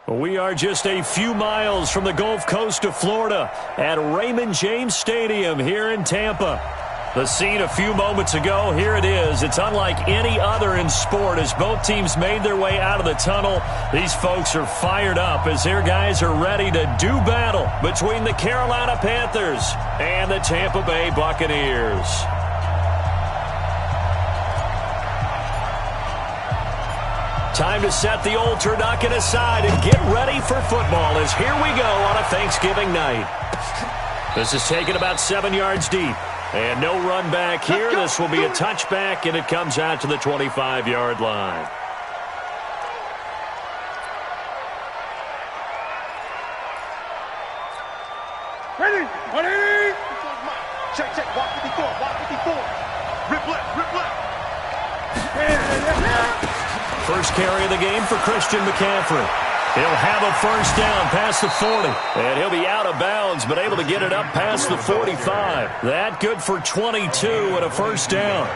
We are just a few miles from the Gulf Coast of Florida at Raymond James Stadium here in Tampa. The scene a few moments ago, here it is. It's unlike any other in sport as both teams made their way out of the tunnel. These folks are fired up as their guys are ready to do battle between the Carolina Panthers and the Tampa Bay Buccaneers. Time to set the old turducken aside and get ready for football as here we go on a Thanksgiving night. This is taken about 7 yards deep. And no run back here. This will be a touchback, and it comes out to the 25-yard line. Ready? Ready? Check, check. Walk 54. Walk 54. Rip left. Rip left. First carry of the game for Christian McCaffrey. He'll have a first down past the 40. And he'll be out of bounds, but able to get it up past the 45. That good for 22 and a first down.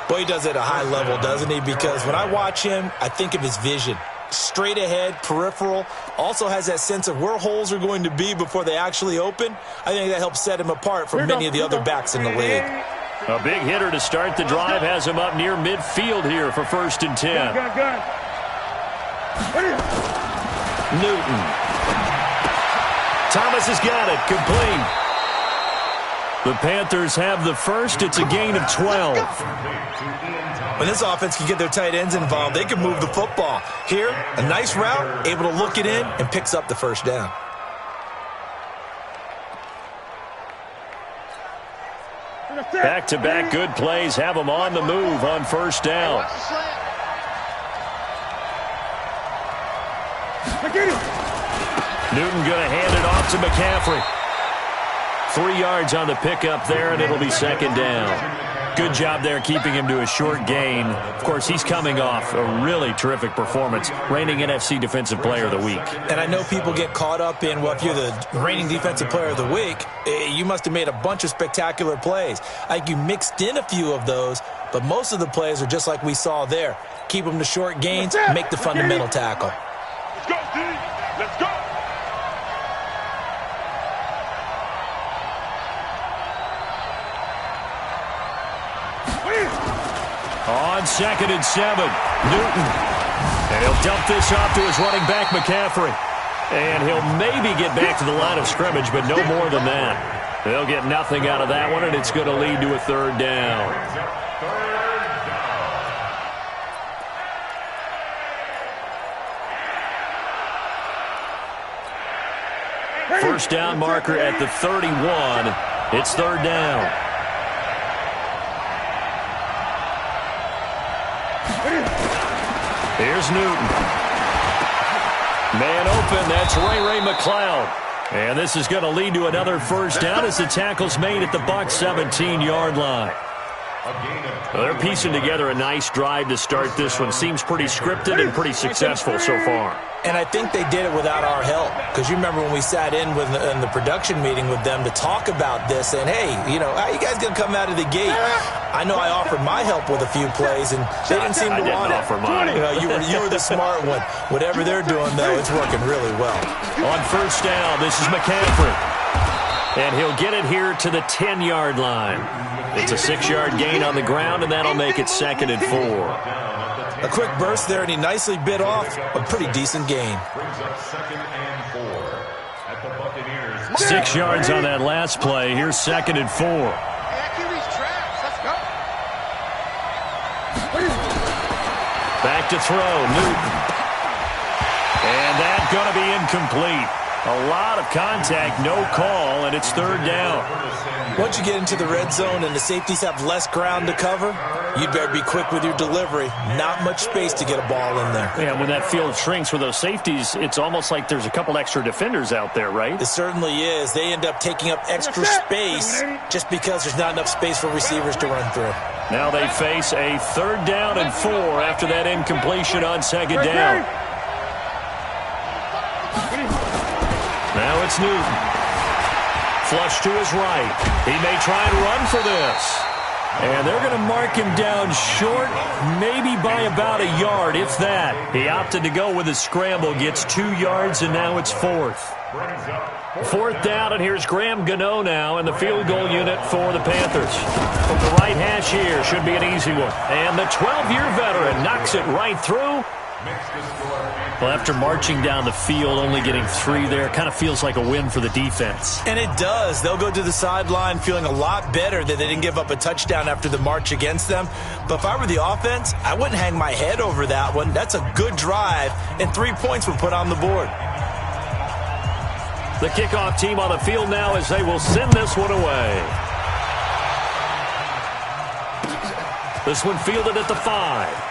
Boy, he does it at a high level, doesn't he? Because when I watch him, I think of his vision. Straight ahead, peripheral. Also has that sense of where holes are going to be before they actually open. I think that helps set him apart from many of the other backs in the league. A big hitter to start the drive has him up near midfield here for 1st and 10. Newton. Thomas has got it. Complete. The Panthers have the first. It's a gain of 12. When this offense can get their tight ends involved, they can move the football. Here, a nice route, able to look it in, and picks up the first down. Back-to-back good plays have them on the move on first down. Newton going to hand it off to McCaffrey. 3 yards on the pickup there, and it'll be second down. Good job there keeping him to a short gain. Of course, he's coming off a really terrific performance, reigning NFC Defensive Player of the Week. And I know people get caught up in, well, if you're the reigning Defensive Player of the Week, you must have made a bunch of spectacular plays. I think you mixed in a few of those, but most of the plays are just like we saw there. Keep them to short gains, make the fundamental tackle. Let's go, D. Let's go. On 2nd and 7, Newton. And he'll dump this off to his running back, McCaffrey. And he'll maybe get back to the line of scrimmage, but no more than that. They'll get nothing out of that one, and it's going to lead to a third down. First down marker at the 31. It's third down. Here's Newton. Man open, that's Ray McLeod. And this is going to lead to another first down as the tackle's made at the Bucs 17-yard line. Well, they're piecing together a nice drive to start this one. Seems pretty scripted and pretty successful so far. And I think they did it without our help. Because you remember when we sat in the production meeting with them to talk about this, and hey, you know, how are you guys going to come out of the gate? I know I offered my help with a few plays, and they didn't seem to want it. Offer mine. You know, you were the smart one. Whatever they're doing, though, it's working really well. On first down, this is McCaffrey. And he'll get it here to the 10-yard line. It's a 6-yard gain on the ground, and that'll make it 2nd and 4. A quick burst there, and he nicely bit off a pretty decent gain. 6 yards on that last play. Here's 2nd and 4. Back to throw, Newton. And that's going to be incomplete. A lot of contact, no call, and it's third down. Once you get into the red zone and the safeties have less ground to cover, you'd better be quick with your delivery. Not much space to get a ball in there. Yeah, when that field shrinks with those safeties, it's almost like there's a couple extra defenders out there, right? It certainly is. They end up taking up extra space just because there's not enough space for receivers to run through. Now they face a 3rd down and 4 after that incompletion on 2nd down. Now it's Newton. Flush to his right. He may try and run for this. And they're going to mark him down short, maybe by about a yard, if that. He opted to go with a scramble, gets 2 yards, and now it's 4th. 4th down, and here's Graham Gano now in the field goal unit for the Panthers. From the right hash here, should be an easy one. And the 12-year veteran knocks it right through. Well, after marching down the field, only getting 3 there, kind of feels like a win for the defense. And it does. They'll go to the sideline feeling a lot better that they didn't give up a touchdown after the march against them. But if I were the offense, I wouldn't hang my head over that one. That's a good drive, and 3 points were put on the board. The kickoff team on the field now as they will send this one away. This one fielded at the 5.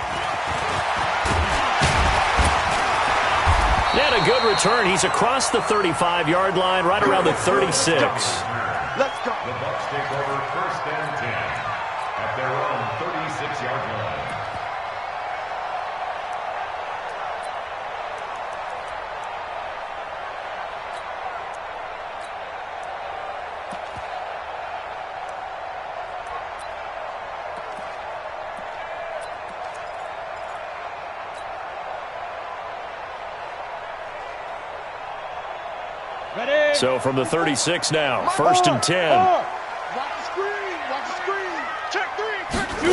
And a good return. He's across the 35-yard line, right around the 36. Let's go. The Bucs take over 1st and 10 at their own 36-yard line. So from the 36 now, 1st and 10. Watch the screen. Watch the screen. Check 3. Check 2.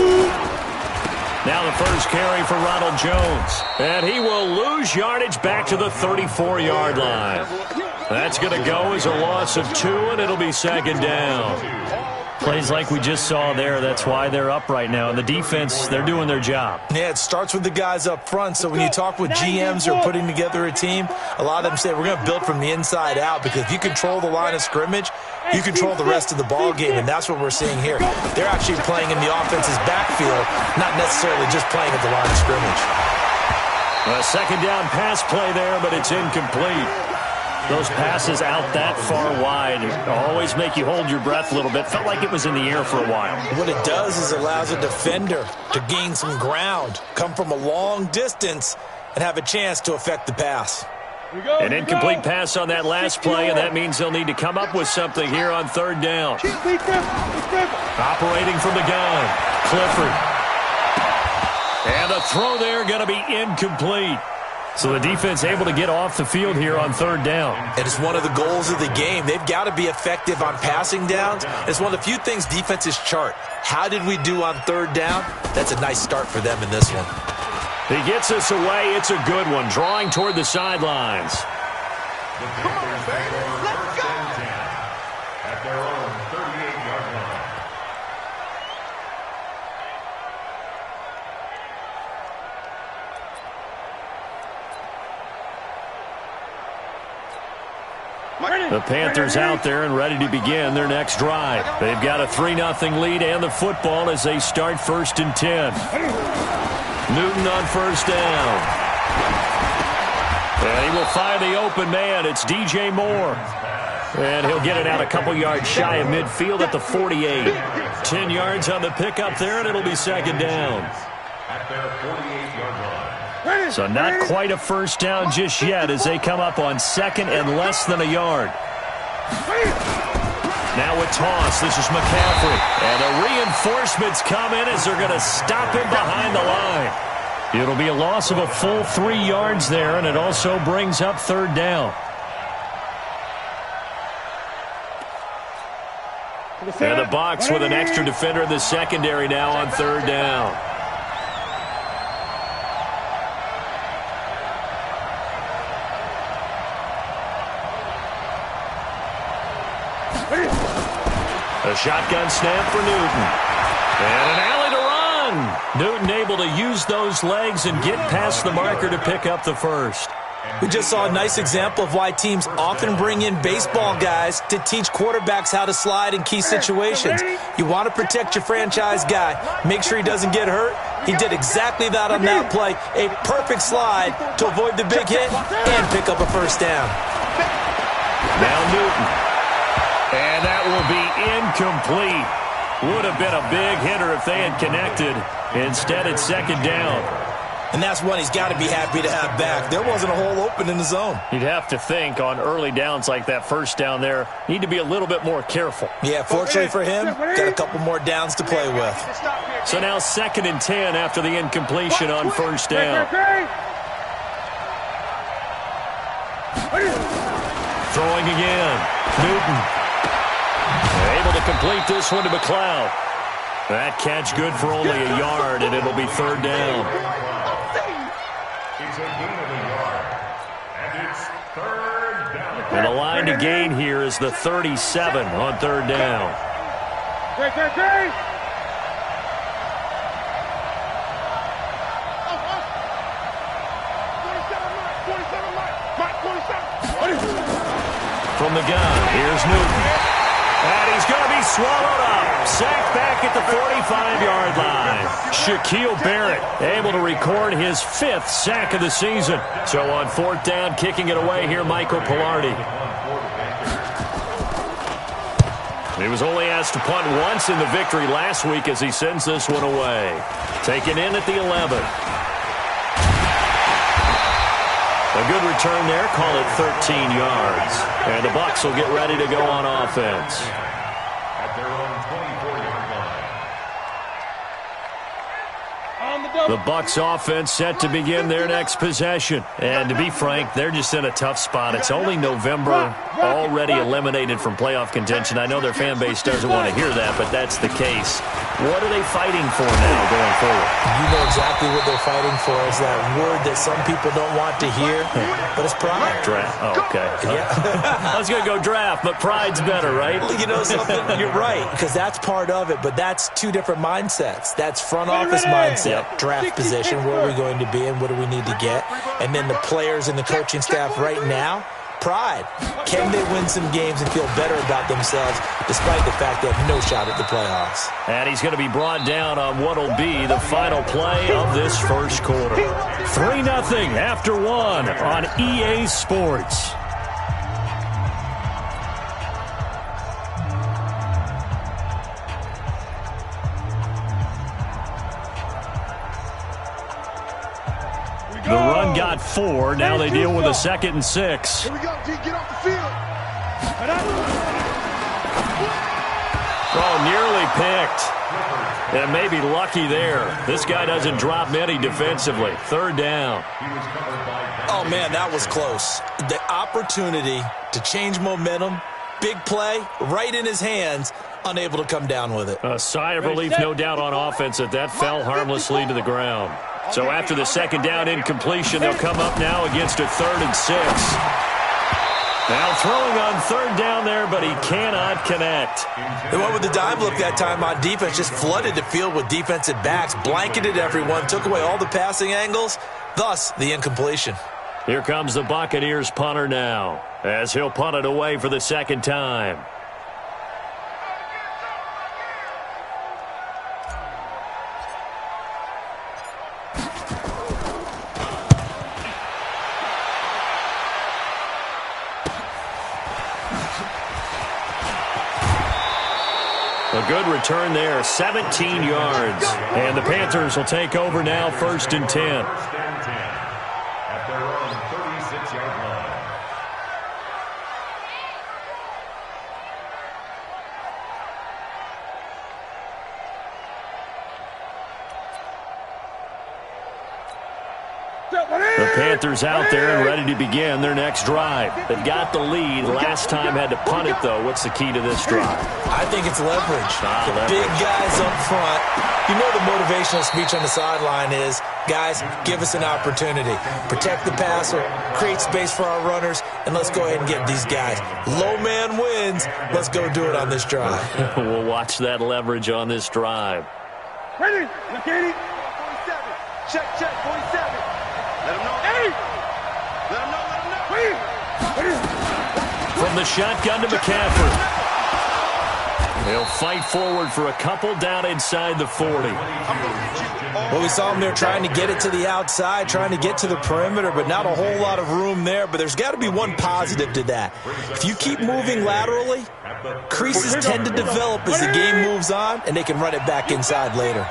Now the first carry for Ronald Jones. And he will lose yardage back to the 34-yard line. That's going to go as a loss of 2, and it'll be 2nd down. Plays like we just saw there. That's why they're up right now. And the defense, they're doing their job. Yeah, it starts with the guys up front. So when you talk with GMs who are putting together a team, a lot of them say we're going to build from the inside out, because if you control the line of scrimmage, you control the rest of the ball game, and that's what we're seeing here. They're actually playing in the offense's backfield, not necessarily just playing at the line of scrimmage. A 2nd down pass play there, but it's incomplete. Those passes out that far wide always make you hold your breath a little bit. Felt like it was in the air for a while. What it does is it allows a defender to gain some ground, come from a long distance, and have a chance to affect the pass. An incomplete pass on that last play, and that means they'll need to come up with something here on 3rd down. Operating from the gun, Clifford. And the throw there going to be incomplete. So the defense able to get off the field here on 3rd down. It is one of the goals of the game. They've got to be effective on passing downs. It's one of the few things defenses chart. How did we do on 3rd down? That's a nice start for them in this one. He gets us away. It's a good one. Drawing toward the sidelines. Come on, baby. Let's go. At their own 38-yard line. The Panthers out there and ready to begin their next drive. They've got a 3-0 lead and the football as they start 1st and 10. Newton on 1st down. And he will find the open man. It's DJ Moore. And he'll get it out a couple yards shy of midfield at the 48. 10 yards on the pickup there, and it'll be 2nd down. At their 48-yard line. So not quite a 1st down just yet as they come up on 2nd and less than a yard. Now with toss, this is McCaffrey. And the reinforcements come in as they're going to stop him behind the line. It'll be a loss of a full 3 yards there, and it also brings up 3rd down. And the Bucs with an extra defender in the secondary now on 3rd down. A shotgun snap for Newton. And an alley to run. Newton able to use those legs and get past the marker to pick up the 1st. We just saw a nice example of why teams often bring in baseball guys to teach quarterbacks how to slide in key situations. You want to protect your franchise guy. Make sure he doesn't get hurt. He did exactly that on that play. A perfect slide to avoid the big hit and pick up a 1st down. Now Newton. And that will be incomplete. Would have been a big hitter if they had connected. Instead, it's 2nd down. And that's one he's got to be happy to have back. There wasn't a hole open in the zone. You'd have to think on early downs like that first down there, need to be a little bit more careful. Yeah, fortunately for him, got a couple more downs to play with. So now 2nd and 10 after the incompletion on first down. Throwing again. Newton. Able to complete this one to McLeod. That catch good for only a yard, and it'll be 3rd down. It's a gain of a yard, and it's 3rd down. And the line to gain here is the 37 on 3rd down. From the gun, here's Newton. And he's going to be swallowed up. Sacked back at the 45-yard line. Shaquille Barrett able to record his 5th sack of the season. So on 4th down, kicking it away here, Michael Pilardi. He was only asked to punt once in the victory last week as he sends this one away. Taken in at the 11. A good return there, call it 13 yards. And the Bucs will get ready to go on offense. At their own 24-yard line. The Bucs offense set to begin their next possession. And to be frank, they're just in a tough spot. It's only November, already eliminated from playoff contention. I know their fan base doesn't want to hear that, but that's the case. What are they fighting for now going forward? You know exactly what they're fighting for. Is that word that some people don't want to hear, but it's pride. Draft. Oh, okay. Yeah. I was going to go draft, but pride's better, right? You know something? You're right, because that's part of it, but that's 2 different mindsets. That's front office mindset, draft position, where are we going to be and what do we need to get? And then the players and the coaching staff right now, pride. Can they win some games and feel better about themselves despite the fact they have no shot at the playoffs? And he's going to be brought down on what will be the final play of this first quarter. 3-0 after 1 on EA Sports. The run got 4. Now they deal with a 2nd and 6. Here we go, G. Get off the field. Oh, nearly picked. And maybe lucky there. This guy doesn't drop many defensively. 3rd down. Oh, man, that was close. The opportunity to change momentum, big play, right in his hands, unable to come down with it. A sigh of relief, no doubt, on offense that fell harmlessly to the ground. So after the 2nd down incompletion, they'll come up now against a 3rd and 6. Now throwing on 3rd down there, but he cannot connect. They went with the dime look that time on defense, just flooded the field with defensive backs, blanketed everyone, took away all the passing angles, thus the incompletion. Here comes the Buccaneers punter now, as he'll punt it away for the 2nd time. A good return there, 17 yards. And the Panthers will take over now, 1st and 10. At their own 36-yard line. The Panthers out there and ready to begin their next drive. They've got the lead. Last time had to punt it, though. What's the key to this drive? I think it's leverage. The Leverage. big guys up front. You know the motivational speech on the sideline is, guys, give us an opportunity. Protect the passer, create space for our runners, and let's go ahead and get these guys. Low man wins. Let's go do it on this drive. We'll watch that leverage on this drive. Ready? Look at it. 47. Check, 47. Let him know. Hey! Let him know. From the shotgun to McCaffrey. They'll fight forward for a couple down inside the 40. Well, we saw them there trying to get it to the outside, trying to get to the perimeter, but not a whole lot of room there. But there's got to be one positive to that. If you keep moving laterally, creases tend to develop as the game moves on, and they can run it back inside later.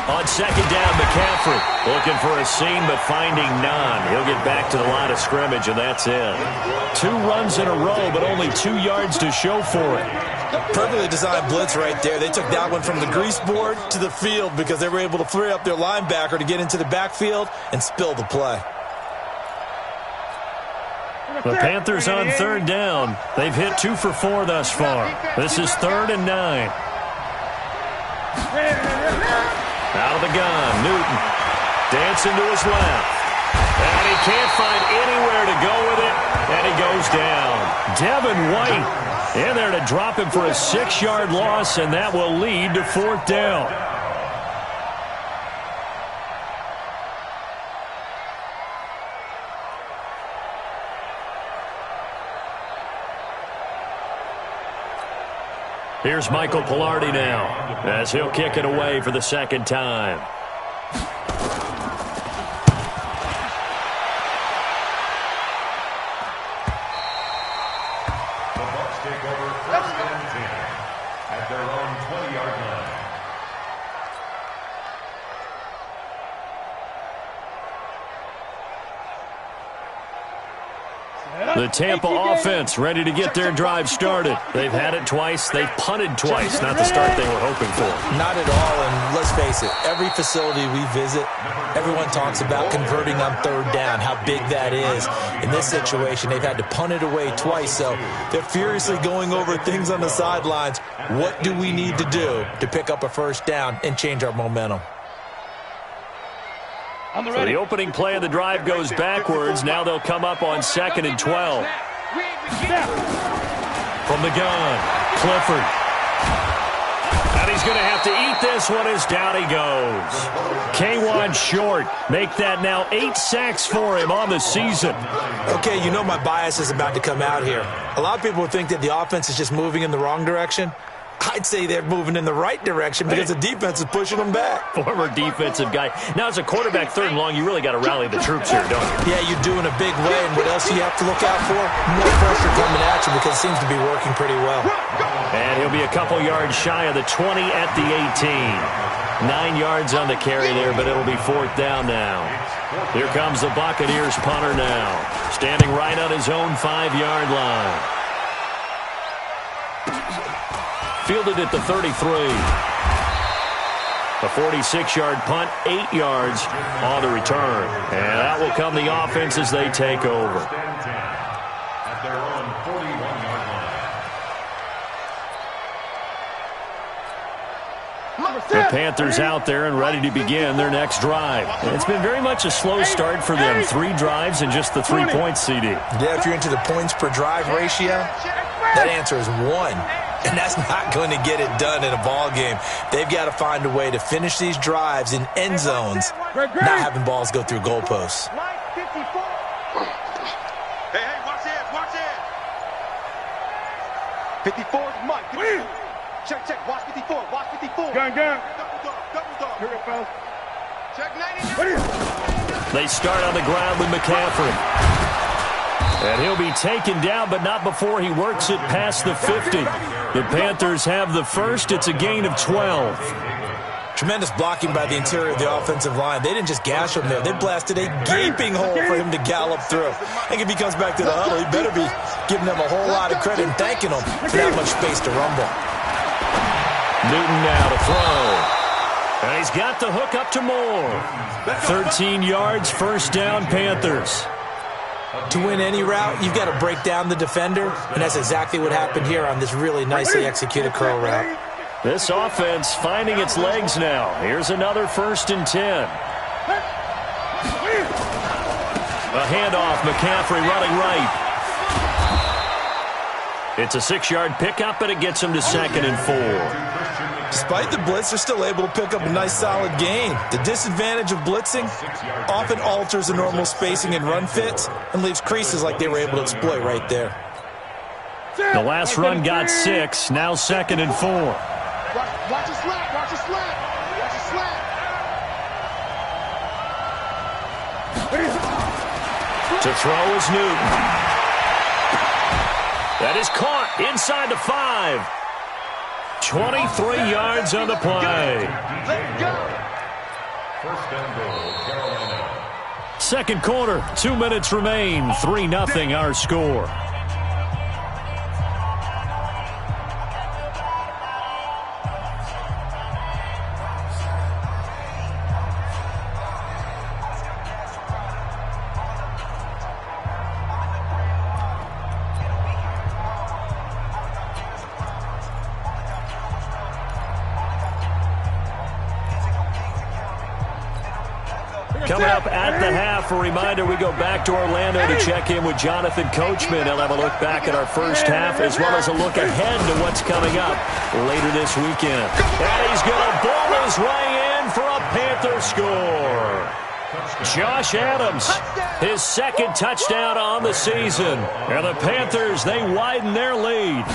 On second down, McCaffrey looking for a seam but finding none. He'll get back to the line of scrimmage, and that's it. 2 runs in a row, but only 2 yards to show for it. Perfectly designed blitz right there. They took that one from the grease board to the field because they were able to free up their linebacker to get into the backfield and spill the play. The Panthers on third down. They've hit 2 for 4 thus far. This is 3rd and 9. Out of the gun, Newton. Dancing to his left. And he can't find anywhere to go with it. And he goes down. Devin White in there to drop him for a 6-yard loss, and that will lead to 4th down. Here's Michael Pilardi now as he'll kick it away for the 2nd time. The Bucs take over 1st and 10 at their own 20-yard line. The Tampa offense ready to get their drive started. They've had it twice. They've punted twice. Not the start they were hoping for. Not at all, and let's face it, every facility we visit, everyone talks about converting on 3rd down, how big that is. In this situation, they've had to punt it away twice, so they're furiously going over things on the sidelines. What do we need to do to pick up a 1st down and change our momentum? So the opening play of the drive goes backwards. Now they'll come up on 2nd and 12. From the gun, Clifford. And he's going to have to eat this one as down he goes. K'Wan Short make that now 8 sacks for him on the season. Okay, you know my bias is about to come out here. A lot of people think that the offense is just moving in the wrong direction. I'd say they're moving in the right direction because the defense is pushing them back. Former defensive guy. Now, as a quarterback 3rd and long, you really got to rally the troops here, don't you? Yeah, you're doing a big way, and what else do you have to look out for? More pressure coming at you because it seems to be working pretty well. And he'll be a couple yards shy of the 20 at the 18. 9 yards on the carry there, but it'll be 4th down now. Here comes the Buccaneers punter now, standing right on his own 5-yard line. Fielded at the 33. A 46-yard punt, 8 yards on the return. And that will come the offense as they take over. At their own 41-yard line. The Panthers out there and ready to begin their next drive. It's been very much a slow start for them. 3 drives and just the 3 points, CD. Yeah, if you're into the points per drive ratio, that answer is 1. And that's not going to get it done in a ball game. They've got to find a way to finish these drives in end zones, not having balls go through goalposts. Hey, watch it, watch it. 54 is Mike. Check, watch 54, watch 54. Gun. Double dog. Here it goes. Check 90. They start on the ground with McCaffrey. And he'll be taken down, but not before he works it past the 50. The Panthers have the first. It's a gain of 12. Tremendous blocking by the interior of the offensive line. They didn't just gash him there. They blasted a gaping hole for him to gallop through. I think if he comes back to the huddle, he better be giving them a whole lot of credit and thanking them for that much space to rumble. Newton now to throw. And he's got the hook up to Moore. 13 yards, 1st down, Panthers. To win any route, you've got to break down the defender, and that's exactly what happened here on this really nicely executed curl route. This offense finding its legs now. Here's another 1st and 10. A handoff, McCaffrey running right. It's a 6-yard pickup, and it gets him to 2nd and 4. Despite the blitz, they're still able to pick up a nice solid gain. The disadvantage of blitzing often alters the normal spacing and run fits and leaves creases like they were able to exploit right there. The last run got 6, now 2nd and 4. Watch your slap, watch your slap. Watch your slap. To throw is Newton. That is caught inside the 5. 23 yards on the play. Let's go. First and goal, Carolina. Second quarter, 2 minutes remain. 3-0 our score. Coming up at the half, a reminder, we go back to Orlando to check in with Jonathan Coachman. He'll have a look back at our first half as well as a look ahead to what's coming up later this weekend. And he's going to ball his way in for a Panther score. Josh Adams, his second touchdown on the season. And the Panthers, they widen their lead.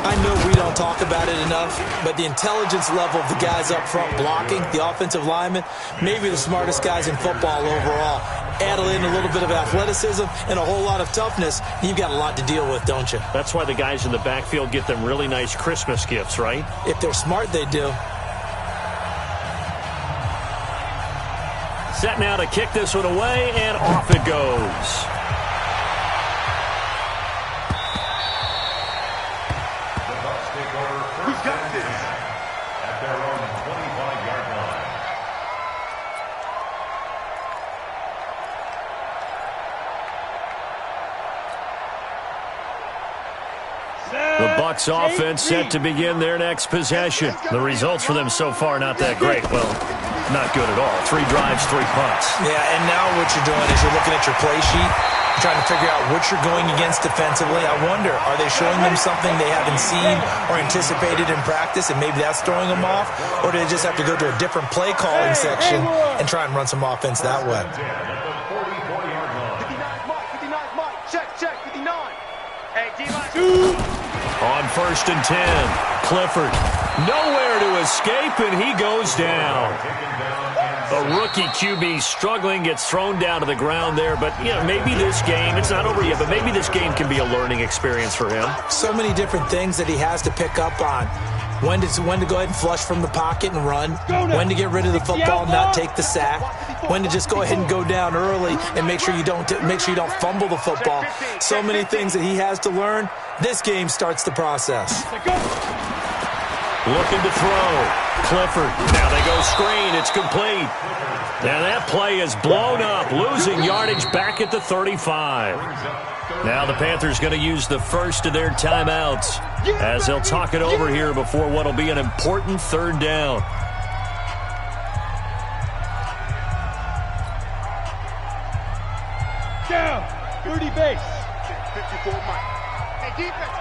I know we don't talk about it enough, but the intelligence level of the guys up front blocking, the offensive linemen, maybe the smartest guys in football overall. Add in a little bit of athleticism and a whole lot of toughness, you've got a lot to deal with, don't you? That's why the guys in the backfield get them really nice Christmas gifts, right? If they're smart, they do. Set now to kick this one away, and off it goes. At their own 25-yard line. The Bucs offense set to begin their next possession. The results for them so far not that great. Well, not good at all. 3 drives, 3 punts. Yeah, and now what you're doing is you're looking at your play sheet, trying to figure out what you're going against defensively. I wonder, are they showing them something they haven't seen or anticipated in practice, and maybe that's throwing them off? Or do they just have to go to a different play calling section and try and run some offense that way? 59 Mike. Check, 59. Hey, D-Line. On first and 10, Clifford nowhere to escape, and he goes down. A rookie QB struggling, gets thrown down to the ground there. But, you know, maybe this game, it's not over yet, but maybe this game can be a learning experience for him. So many different things that he has to pick up on. When to go ahead and flush from the pocket and run. When to get rid of the football and not take the sack. When to just go ahead and go down early and make sure you don't fumble the football. So many things that he has to learn. This game starts the process. Looking to throw. Clifford. Now they go screen. It's complete. Now that play is blown up. Losing yardage back at the 35. Now the Panthers going to use the first of their timeouts as they'll talk it over here before what will be an important third down. Down. 30 base. 54 Mike. Hey, defense,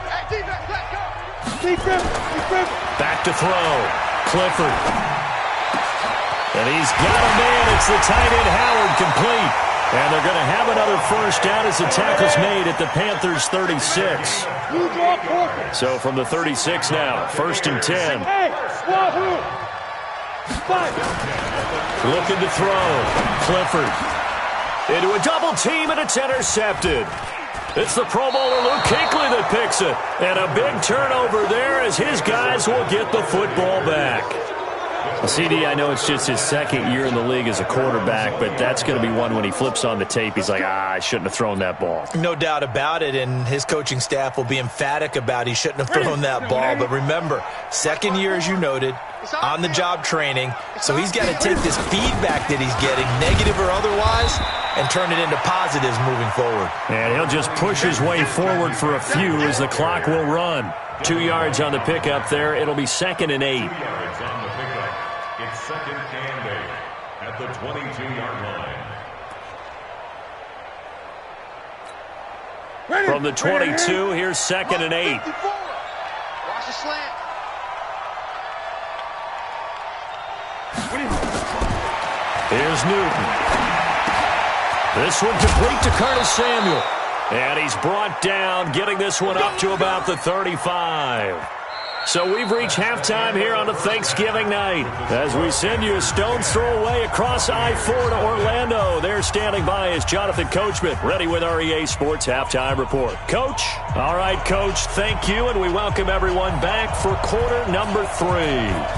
let's go. Defense. Back to throw. Clifford. And he's got a man. It's the tight end Howard, complete. And they're going to have another first down as the tackle's made at the Panthers' 36. So from the 36 now, first and 10. Looking to throw. Clifford. Into a double team, and it's intercepted. It's the Pro Bowler Luke Kuechly that picks it. And a big turnover there as his guys will get the football back. CD, I know it's just his second year in the league as a quarterback, but that's going to be one when he flips on the tape, he's like, I shouldn't have thrown that ball. No doubt about it, and his coaching staff will be emphatic about he shouldn't have thrown that ball. But remember, second year, as you noted, on-the-job training, so he's got to take this feedback that he's getting, negative or otherwise, and turn it into positives moving forward. And he'll just push his way forward for a few as the clock will run. 2 yards on the pickup there. It'll be second and 8. It's second and 8 at the 22-yard line. From the 22, here's second and 8. Watch the slant. Here's Newton. This one complete to Curtis Samuel. And he's brought down, getting this one up to about the 35. So we've reached halftime here on a Thanksgiving night as we send you a stone's throw away across I-4 to Orlando. There standing by is Jonathan Coachman, ready with our EA Sports Halftime Report. Coach? All right, Coach, thank you, and we welcome everyone back for quarter number 3.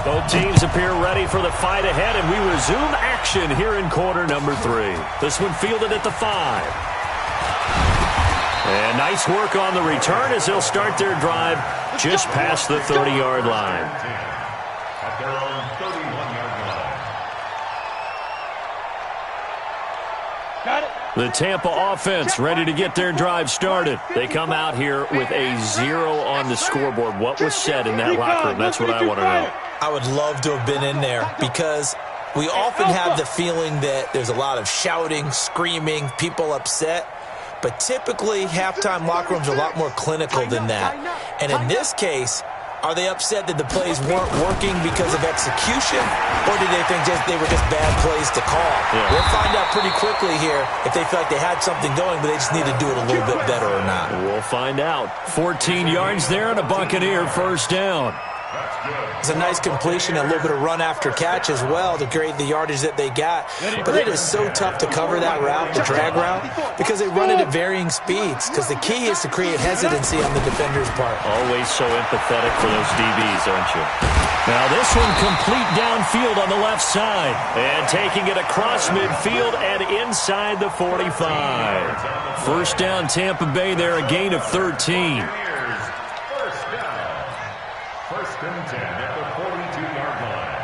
Both teams appear ready for the fight ahead, and we resume action here in quarter number 3. This one fielded at the 5. And nice work on the return as they'll start their drive just past the 30-yard line. At their own 31-yard line. Got it. The Tampa offense ready to get their drive started. They come out here with a 0 on the scoreboard. What was said in that locker room? That's what I want to know. I would love to have been in there because we often have the feeling that there's a lot of shouting, screaming, people upset. But typically, halftime locker rooms are a lot more clinical than that. And in this case, are they upset that the plays weren't working because of execution? Or do they think they were just bad plays to call? Yeah. We'll find out pretty quickly here if they feel like they had something going, but they just need to do it a little bit better or not. We'll find out. 14 yards there and a Buccaneer first down. It's a nice completion, a little bit of run after catch as well to create the yardage that they got. But it is so tough to cover that route, the drag route, because they run it at varying speeds. Because the key is to create hesitancy on the defender's part. Always so empathetic for those DBs, aren't you? Now this one complete downfield on the left side. And taking it across midfield and inside the 45. First down Tampa Bay there, a gain of 13. First and 10 at the 42-yard line.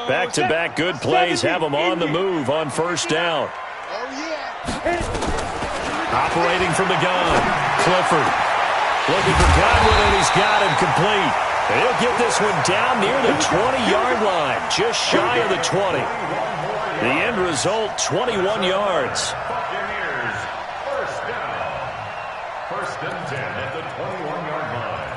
Back-to-back good plays have them on the move on first down. Operating from the gun, Clifford. Looking for Godwin, and he's got him complete. And he'll get this one down near the 20-yard line, just shy of the 20. The end result, 21 yards. Buccaneers, first down. First and 10 at the 21-yard line.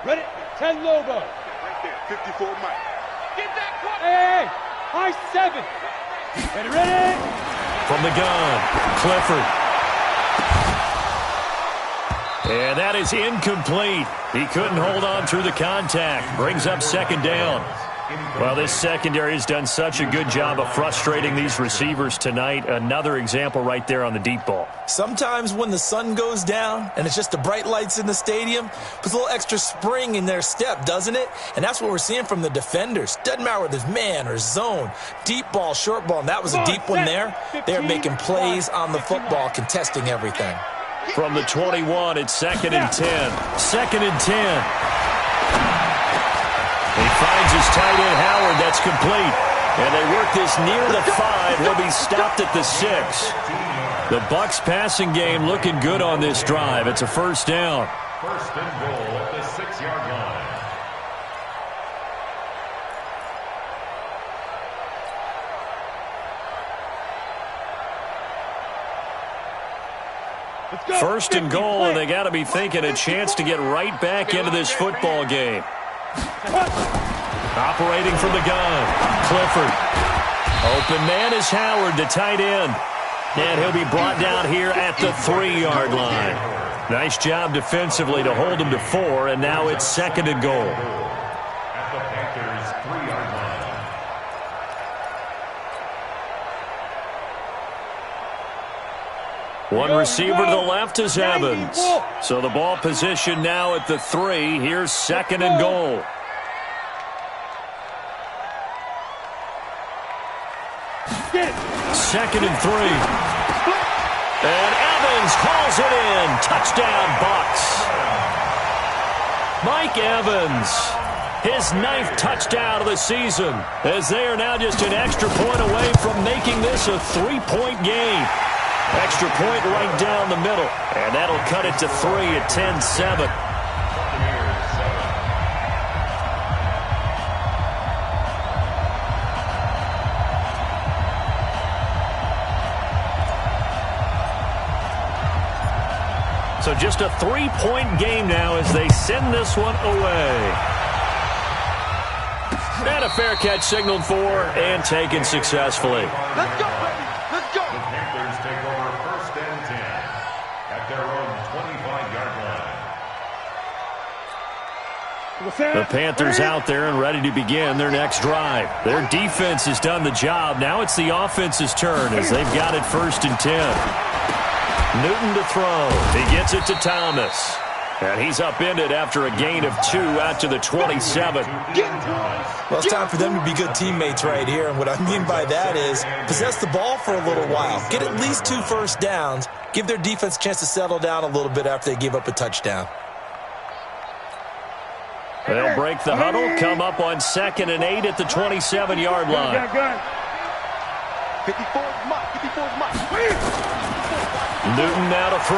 Ready? 10 Lobo. Right there, 54 Mike. Get that clock. Hey, high 7. Ready? From the gun, Clifford. And that is incomplete. He couldn't hold on through the contact. Brings up second down. Well, this secondary has done such a good job of frustrating these receivers tonight. Another example right there on the deep ball. Sometimes when the sun goes down and it's just the bright lights in the stadium, puts a little extra spring in their step, doesn't it? And that's what we're seeing from the defenders. Doesn't matter whether it's man or zone, deep ball, short ball, and that was a deep one there. They're making plays on the football, contesting everything. From the 21, it's second and 10. Second and 10. He finds his tight end, Howard. That's complete. And they work this near the 5. He'll be stopped at the 6. The Bucs passing game looking good on this drive. It's a first down. First and goal at the 6-yard line. First and goal, and they got to be thinking a chance to get right back into this football game. Operating from the gun, Clifford. Open man is Howard, the tight end. And he'll be brought down here at the 3-yard line. Nice job defensively to hold him to 4, and now it's second and goal. At the Panthers' 3-yard line. One receiver to the left is Evans. So the ball position now at the 3. Here's second and goal. Second and 3. And Evans hauls it in. Touchdown, Bucs. Mike Evans, his 9th touchdown of the season, as they are now just an extra point away from making this a 3-point game. Extra point right down the middle. And that'll cut it to 3 at 10-7. So just a 3-point game now as they send this one away. And a fair catch signaled for and taken successfully. Let's go, baby. Let's go. The Panthers take over 1st and 10 at their own 25-yard line. The Panthers out there and ready to begin their next drive. Their defense has done the job. Now it's the offense's turn as they've got it 1st and 10. Newton to throw. He gets it to Thomas. And he's upended after a gain of 2 out to the 27. Well, it's time for them to be good teammates right here. And what I mean by that is possess the ball for a little while. Get at least 2 first downs. Give their defense a chance to settle down a little bit after they give up a touchdown. They'll break the huddle, come up on 2nd and 8 at the 27-yard line. 54 is Mike. 54 is Mike. Newton now to throw.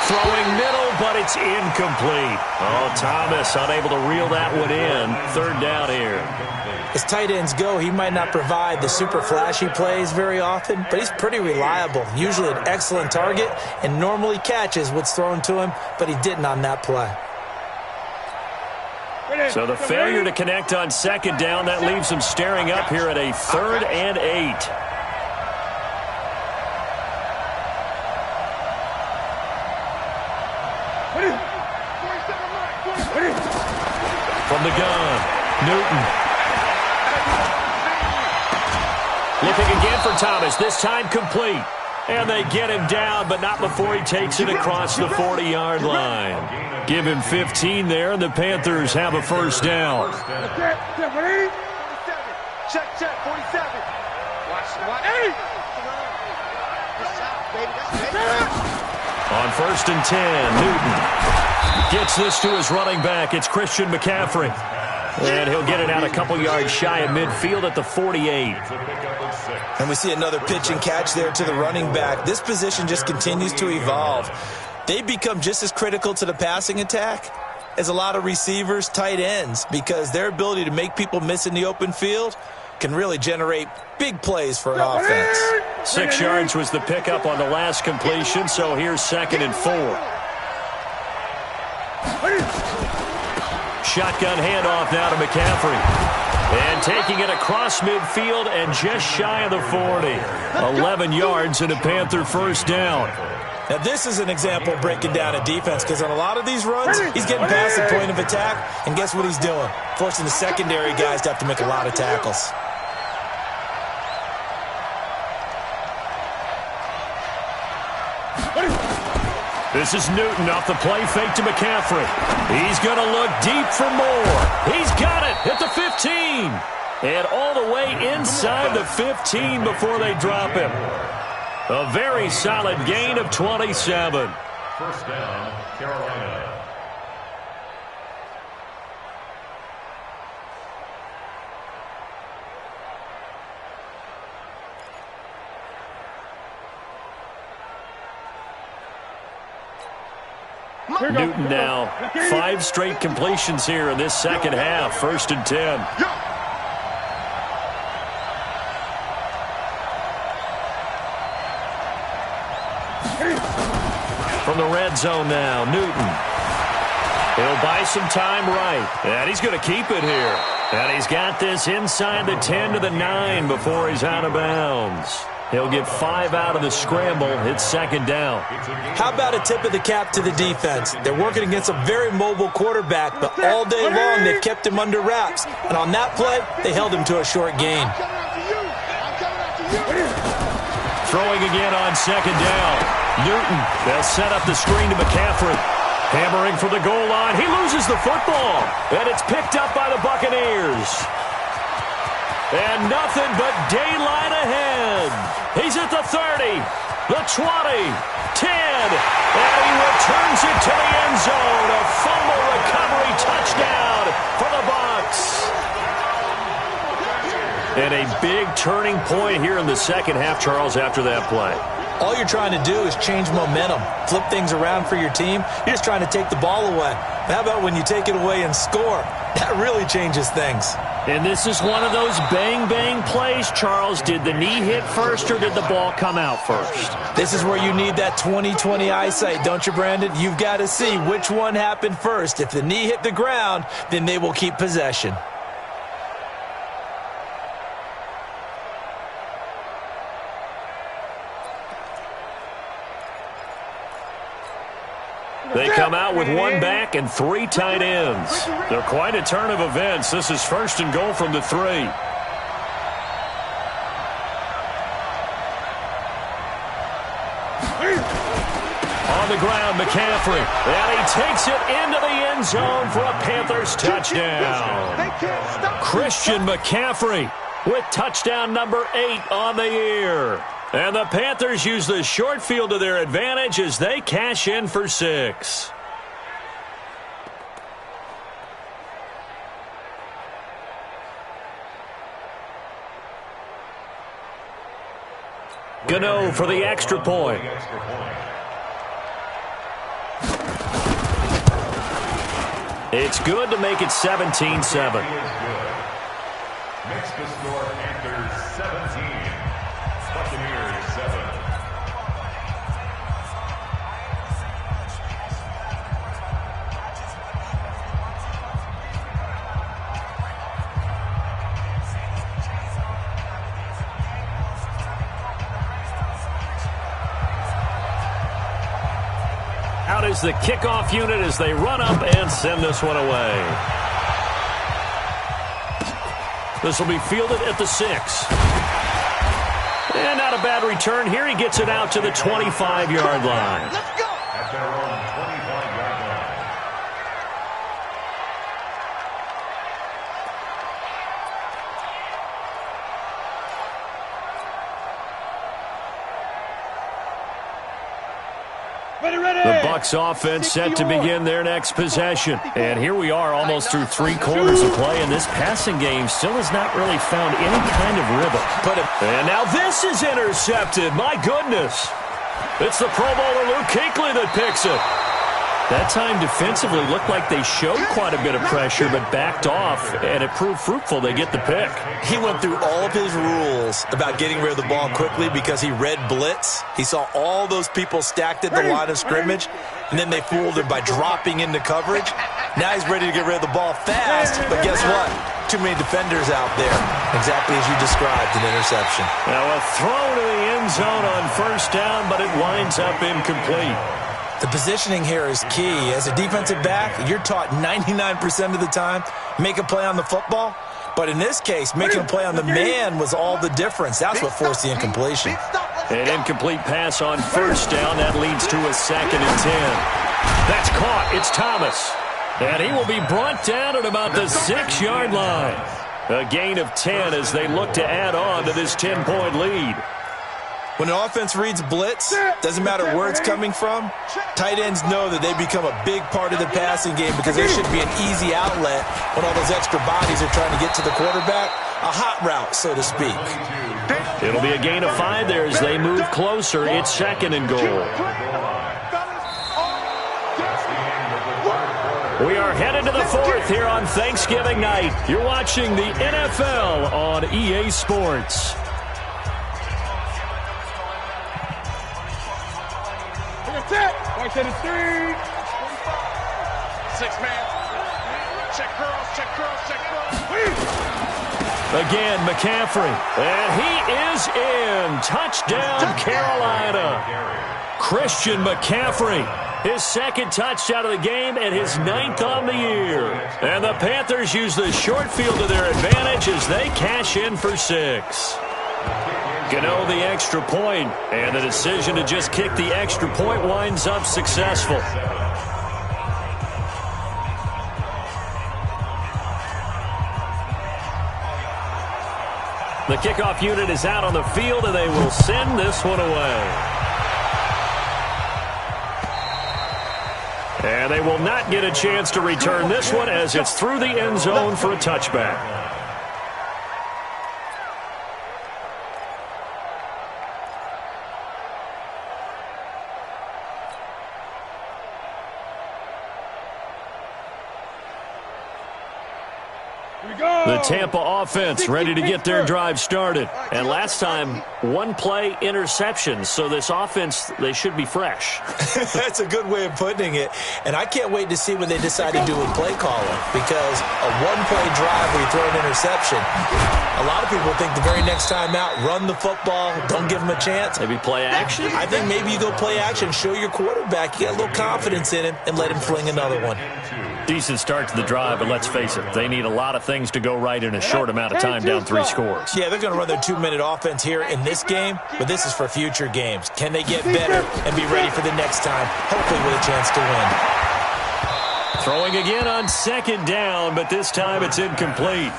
Throwing middle, but it's incomplete. Oh, Thomas unable to reel that one in. 3rd down here. As tight ends go, he might not provide the super flashy plays very often, but he's pretty reliable. Usually an excellent target and normally catches what's thrown to him, but he didn't on that play. So the failure to connect on 2nd down, that leaves him staring up here at a 3rd and 8. From the gun, Newton. Looking again for Thomas, this time complete. And they get him down, but not before he takes it across the 40-yard line. Give him 15 there, and the Panthers have a 1st down. Check, 47. Watch. On 1st and 10, Newton gets this to his running back. It's Christian McCaffrey. And he'll get it out a couple yards shy of midfield at the 48. And we see another pitch and catch there to the running back. This position just continues to evolve. They become just as critical to the passing attack as a lot of receivers, tight ends, because their ability to make people miss in the open field can really generate big plays for an offense. 6 yards was the pickup on the last completion, so here's 2nd and 4. Shotgun handoff now to McCaffrey. And taking it across midfield and just shy of the 40. 11 yards and a Panther 1st down. Now this is an example of breaking down a defense, because on a lot of these runs, he's getting past the point of attack, and guess what he's doing? Forcing the secondary guys to have to make a lot of tackles. This is Newton off the play fake to McCaffrey. He's going to look deep for more. He's got it at the 15. And all the way inside the 15 before they drop him. A very solid gain of 27. 1st down, Carolina. Newton now 5 straight completions here in this 2nd half. 1st and 10. From the red zone now, Newton. He'll buy some time right. And he's going to keep it here. And he's got this inside the 10 to the 9 before he's out of bounds. He'll get 5 out of the scramble. It's 2nd down. How about a tip of the cap to the defense? They're working against a very mobile quarterback, but all day long they've kept him under wraps. And on that play, they held him to a short gain. Throwing again on 2nd down. Newton, they'll set up the screen to McCaffrey. Hammering for the goal line. He loses the football. And it's picked up by the Buccaneers. And nothing but daylight ahead. He's at the 30, the 20, 10, and he returns it to the end zone. A fumble recovery touchdown for the Bucs. And a big turning point here in the 2nd half, Charles, after that play. All you're trying to do is change momentum, flip things around for your team. You're just trying to take the ball away. How about when you take it away and score? That really changes things. And this is one of those bang-bang plays, Charles. Did the knee hit first or did the ball come out first? This is where you need that 20/20 eyesight, don't you, Brandon? You've got to see which one happened first. If the knee hit the ground, then they will keep possession. They come out with one back and three tight ends. They're quite a turn of events. This is first and goal from the 3. On the ground, McCaffrey. And he takes it into the end zone for a Panthers touchdown. Christian McCaffrey with touchdown number 8 on the year. And the Panthers use the short field to their advantage as they cash in for 6. Gano for the extra point. It's good to make it 17-7. Makes the score Panthers 17. Buccaneers 7. Out is the kickoff unit as they run up and send this one away. This will be fielded at the 6. And not a bad return here. He gets it out to the 25-yard line. Let's go. At their own 25-yard line. The Bucs offense set to begin their next possession. And here we are almost through 3 quarters of play, and this passing game still has not really found any kind of rhythm. And now this is intercepted. My goodness. It's the Pro Bowler Luke Kuechly that picks it. That time defensively looked like they showed quite a bit of pressure but backed off, and it proved fruitful. They get the pick. He went through all of his rules about getting rid of the ball quickly because he read blitz. He saw all those people stacked at the line of scrimmage, and then they fooled him by dropping into coverage. Now he's ready to get rid of the ball fast, but guess what? Too many defenders out there. Exactly as you described, an interception. Now a throw to the end zone on first down, but it winds up incomplete. The positioning here is key. As a defensive back, you're taught 99% of the time, make a play on the football. But in this case, making a play on the man was all the difference. That's what forced the incompletion. An incomplete pass on first down. That leads to a 2nd and 10. That's caught. It's Thomas. And he will be brought down at about the 6-yard line. A gain of 10 as they look to add on to this 10-point lead. When an offense reads blitz, doesn't matter where it's coming from, tight ends know that they become a big part of the passing game because there should be an easy outlet when all those extra bodies are trying to get to the quarterback. A hot route, so to speak. It'll be a gain of 5 there as they move closer. It's 2nd and goal. We are headed to the 4th here on Thanksgiving night. You're watching the NFL on EA Sports. White to the 3. 6 man. Check girls, check girls, check girls. Again, McCaffrey. And he is in. Touchdown, Carolina. Christian McCaffrey. His 2nd touchdown of the game and his 9th on the year. And the Panthers use the short field to their advantage as they cash in for 6. Gano the extra point, and the decision to just kick the extra point winds up successful. The kickoff unit is out on the field, and they will send this one away. And they will not get a chance to return this one as it's through the end zone for a touchback. The Tampa offense ready to get their drive started. And last time, one-play interception. So this offense, they should be fresh. That's a good way of putting it. And I can't wait to see what they decide to do with play calling. Because a one-play drive where you throw an interception, a lot of people think the very next time out, run the football, don't give them a chance. Maybe play action? I think maybe you go play action, show your quarterback, you got a little confidence in him, and let him fling another one. Decent start to the drive, but let's face it, they need a lot of things to go right in a short amount of time down 3 scores. Yeah, they're going to run their 2-minute offense here in this game, but this is for future games. Can they get better and be ready for the next time, hopefully with a chance to win? Throwing again on 2nd down, but this time it's incomplete.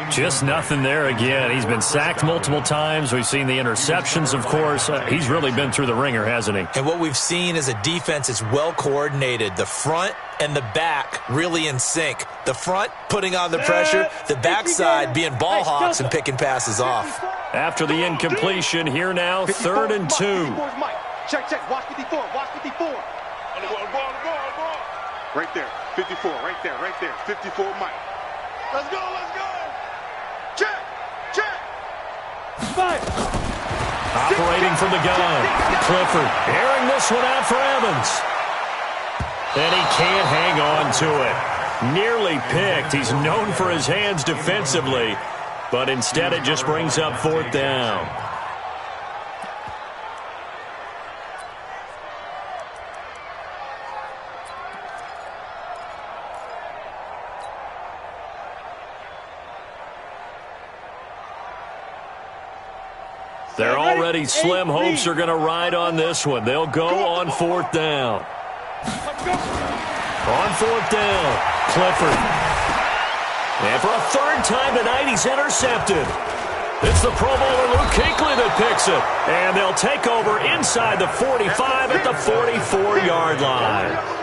Just nothing there again. He's been sacked multiple times. We've seen the interceptions, of course. He's really been through the ringer, hasn't he? And what we've seen is a defense that's well coordinated. The front and the back really in sync. The front putting on the pressure, the backside being ball hawks and picking passes off. After the incompletion, here now, 3rd and 2. Check. Watch 54. Watch 54. Right there. 54. Right there. 54, Mike. Let's go. Check. Operating from the gun. Clifford airing this one out for Evans. And he can't hang on to it. Nearly picked. He's known for his hands defensively, but instead it just brings up 4th down. They're already slim hopes are going to ride on this one. They'll go on 4th down. On 4th down, Clifford. And for a 3rd time tonight, he's intercepted. It's the Pro Bowler Luke Kuechly that picks it. And they'll take over inside the 45 at the 44-yard line.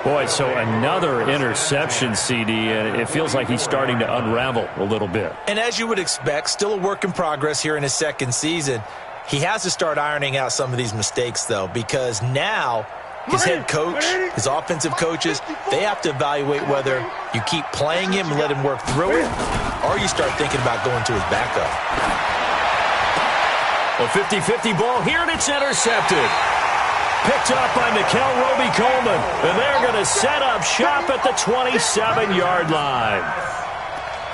Boy, so another interception, CD, and it feels like he's starting to unravel a little bit. And as you would expect, still a work in progress here in his 2nd season. He has to start ironing out some of these mistakes, though, because now his head coach, his offensive coaches, they have to evaluate whether you keep playing him and let him work through it, or you start thinking about going to his backup. A 50-50 ball here, and it's intercepted. Picked up by Nickel Roby-Coleman, and they're going to set up shop at the 27-yard line.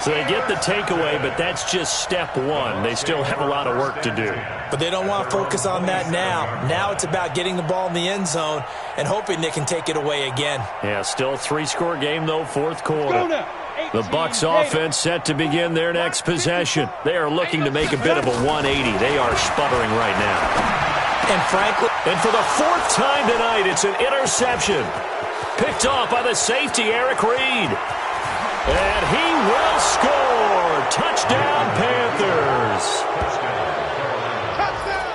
So they get the takeaway, but that's just step 1. They still have a lot of work to do. But they don't want to focus on that now. Now it's about getting the ball in the end zone and hoping they can take it away again. Yeah, still a 3-score game, though, 4th quarter. The Bucs offense set to begin their next possession. They are looking to make a bit of a 180. They are sputtering right now. And frankly, and for the 4th time tonight, it's an interception. Picked off by the safety, Eric Reed. And he will score. Touchdown, Panthers.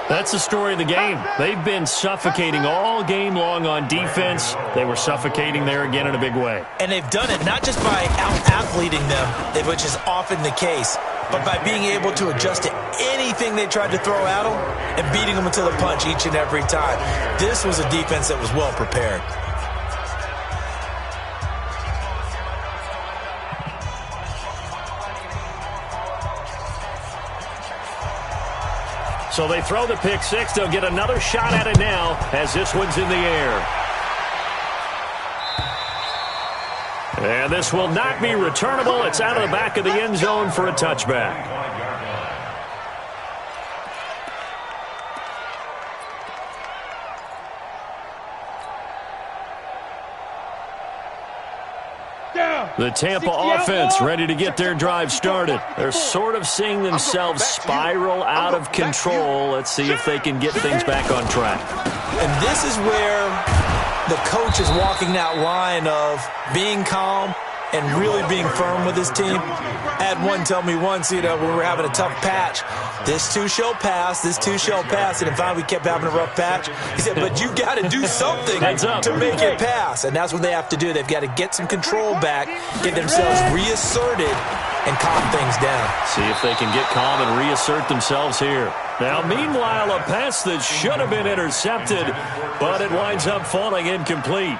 That's the story of the game. They've been suffocating all game long on defense. They were suffocating there again in a big way. And they've done it not just by out-athleting them, which is often the case, but by being able to adjust to anything they tried to throw at them and beating them until the punch each and every time. This was a defense that was well prepared. So they throw the pick 6. They'll get another shot at it now as this one's in the air. And this will not be returnable. It's out of the back of the end zone for a touchback. The Tampa offense ready to get their drive started. They're sort of seeing themselves spiral out of control. Let's see if they can get things back on track. And this is where the coach is walking that line of being calm and really being firm with his team. I had one tell me once, when we were having a tough patch, this too shall pass, this too shall pass. And finally we kept having a rough patch. He said, but you got to do something to make it pass. And that's what they have to do. They've got to get some control back, get themselves reasserted, and calm things down. See if they can get calm and reassert themselves here. Now, meanwhile, a pass that should have been intercepted, but it winds up falling incomplete.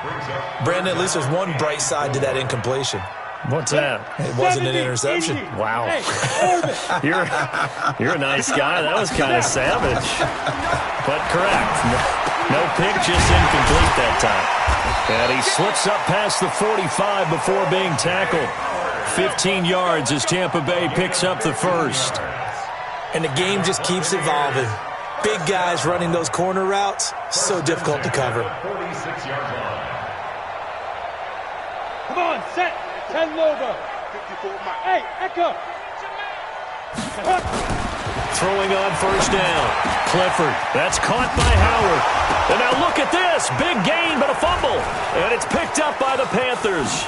Brandon, at least there's one bright side to that incompletion. What's that? It wasn't an interception. Wow. You're a nice guy. That was kind of savage. But correct. No pick, just incomplete that time. And he slips up past the 45 before being tackled. 15 yards as Tampa Bay picks up the first. And the game just keeps evolving. Big guys running those corner routes, so difficult to cover. 46-yard line. Come on, set. 10 over. 54 mile. Hey, Echo. Throwing on first down. Clifford. That's caught by Howard. And now look at this. Big gain, but a fumble. And it's picked up by the Panthers.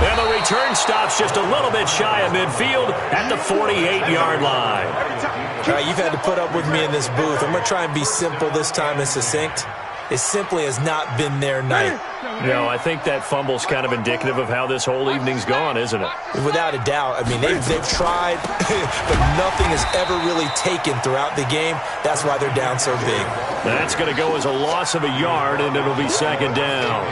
And the return stops just a little bit shy of midfield at the 48-yard line. All right, you've had to put up with me in this booth. I'm going to try and be simple this time and succinct. It simply has not been their night. No, I think that fumble's kind of indicative of how this whole evening's gone, isn't it? Without a doubt. I mean, they've tried, but nothing has ever really taken throughout the game. That's why they're down so big. That's going to go as a loss of a yard, and it'll be second down.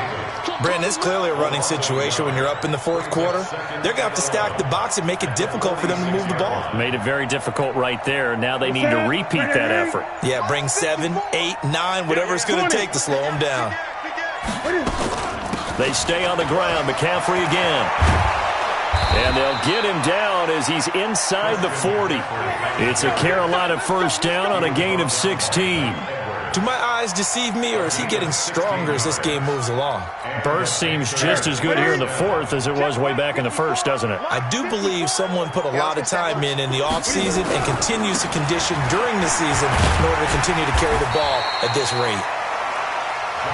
Brandon, it's clearly a running situation when you're up in the fourth quarter. They're going to have to stack the box and make it difficult for them to move the ball. Made it very difficult right there. Now they need to repeat that effort. Yeah, bring 7, 8, 9, whatever it's going to take to slow them down. They stay on the ground. McCaffrey again. And they'll get him down as he's inside the 40. It's a Carolina first down on a gain of 16. Do my eyes deceive me, or is he getting stronger as this game moves along? Burst seems just as good here in the fourth as it was way back in the first, doesn't it? I do believe someone put a lot of time in the offseason and continues to condition during the season in order to continue to carry the ball at this rate.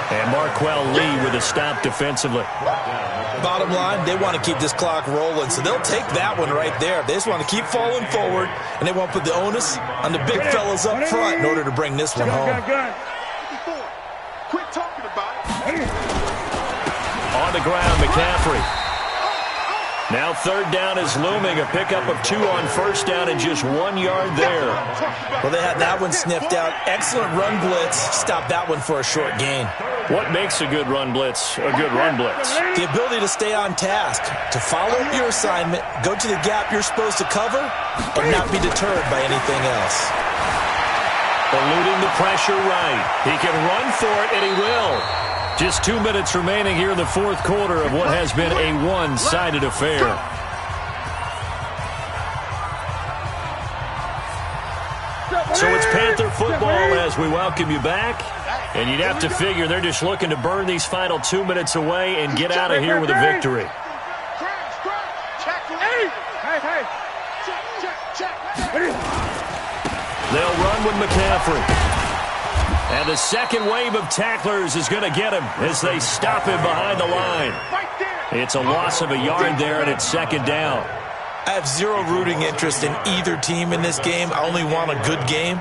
And Marquell Lee with a stop defensively. Bottom line, they want to keep this clock rolling, so they'll take that one right there. They just want to keep falling forward, and they won't put the onus on the big fellas up front in order to bring this one home. Quit talking about it. On the ground, McCaffrey. Now third down is looming. A pickup of 2 on first down and just 1 yard there. Well, they had that one sniffed out. Excellent run blitz. Stop that one for a short gain. What makes a good run blitz a good run blitz? The ability to stay on task, to follow your assignment, go to the gap you're supposed to cover, and not be deterred by anything else. Eluding the pressure right. He can run for it, and he will. Just 2 minutes remaining here in the fourth quarter of what has been a one-sided affair. So it's Panther football as we welcome you back. And you'd have to figure they're just looking to burn these final 2 minutes away and get out of here with a victory. They'll run with McCaffrey. And the second wave of tacklers is going to get him as they stop him behind the line. It's a loss of a yard there, and it's second down. I have zero rooting interest in either team in this game. I only want a good game.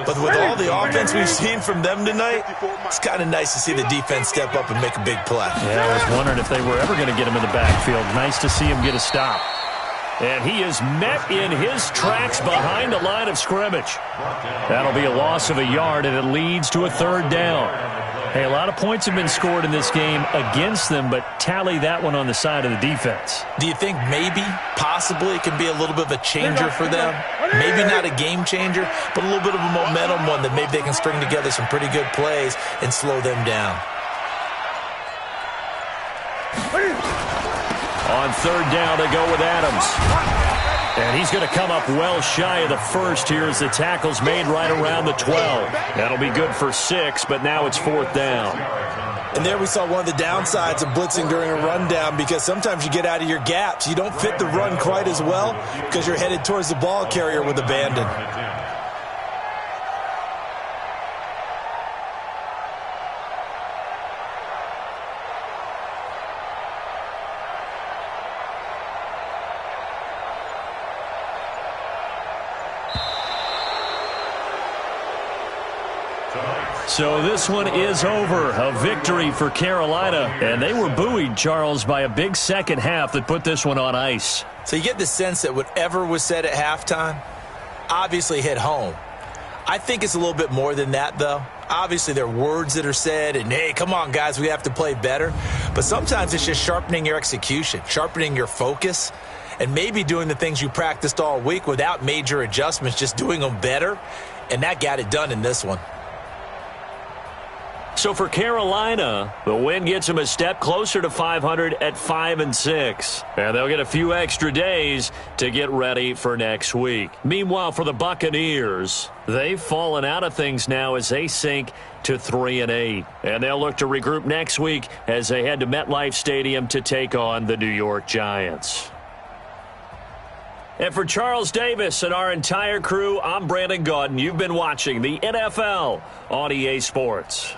But with all the offense we've seen from them tonight, it's kind of nice to see the defense step up and make a big play. Yeah, I was wondering if they were ever going to get him in the backfield. Nice to see him get a stop. And he is met in his tracks behind the line of scrimmage. That'll be a loss of a yard, and it leads to a third down. Hey, a lot of points have been scored in this game against them, but tally that one on the side of the defense. Do you think maybe, possibly, it can be a little bit of a changer for them? Maybe not a game changer, but a little bit of a momentum one that maybe they can string together some pretty good plays and slow them down. On third down, they go with Adams. And he's going to come up well shy of the first here as the tackle's made right around the 12. That'll be good for 6, but now it's fourth down. And there we saw one of the downsides of blitzing during a rundown, because sometimes you get out of your gaps. You don't fit the run quite as well because you're headed towards the ball carrier with abandon. So this one is over. A victory for Carolina. And they were buoyed, Charles, by a big second half that put this one on ice. So you get the sense that whatever was said at halftime obviously hit home. I think it's a little bit more than that, though. Obviously, there are words that are said, and hey, come on, guys, we have to play better. But sometimes it's just sharpening your execution, sharpening your focus, and maybe doing the things you practiced all week without major adjustments, just doing them better. And that got it done in this one. So for Carolina, the win gets them a step closer to 500 at 5-6. And they'll get a few extra days to get ready for next week. Meanwhile, for the Buccaneers, they've fallen out of things now as they sink to 3-8. And they'll look to regroup next week as they head to MetLife Stadium to take on the New York Giants. And for Charles Davis and our entire crew, I'm Brandon Gaudin. You've been watching the NFL on EA Sports.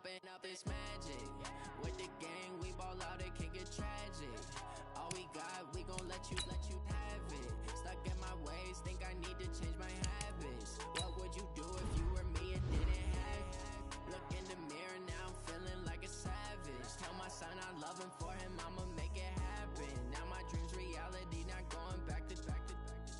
up, it's magic. With the gang, we ball out, it can get tragic. All we got, we gon' let you have it. Stuck in my ways, think I need to change my habits. What would you do if you were me and didn't have it? Look in the mirror, now I'm feeling like a savage. Tell my son I love him, for him I'ma make it happen. Now my dream's reality, not going back to.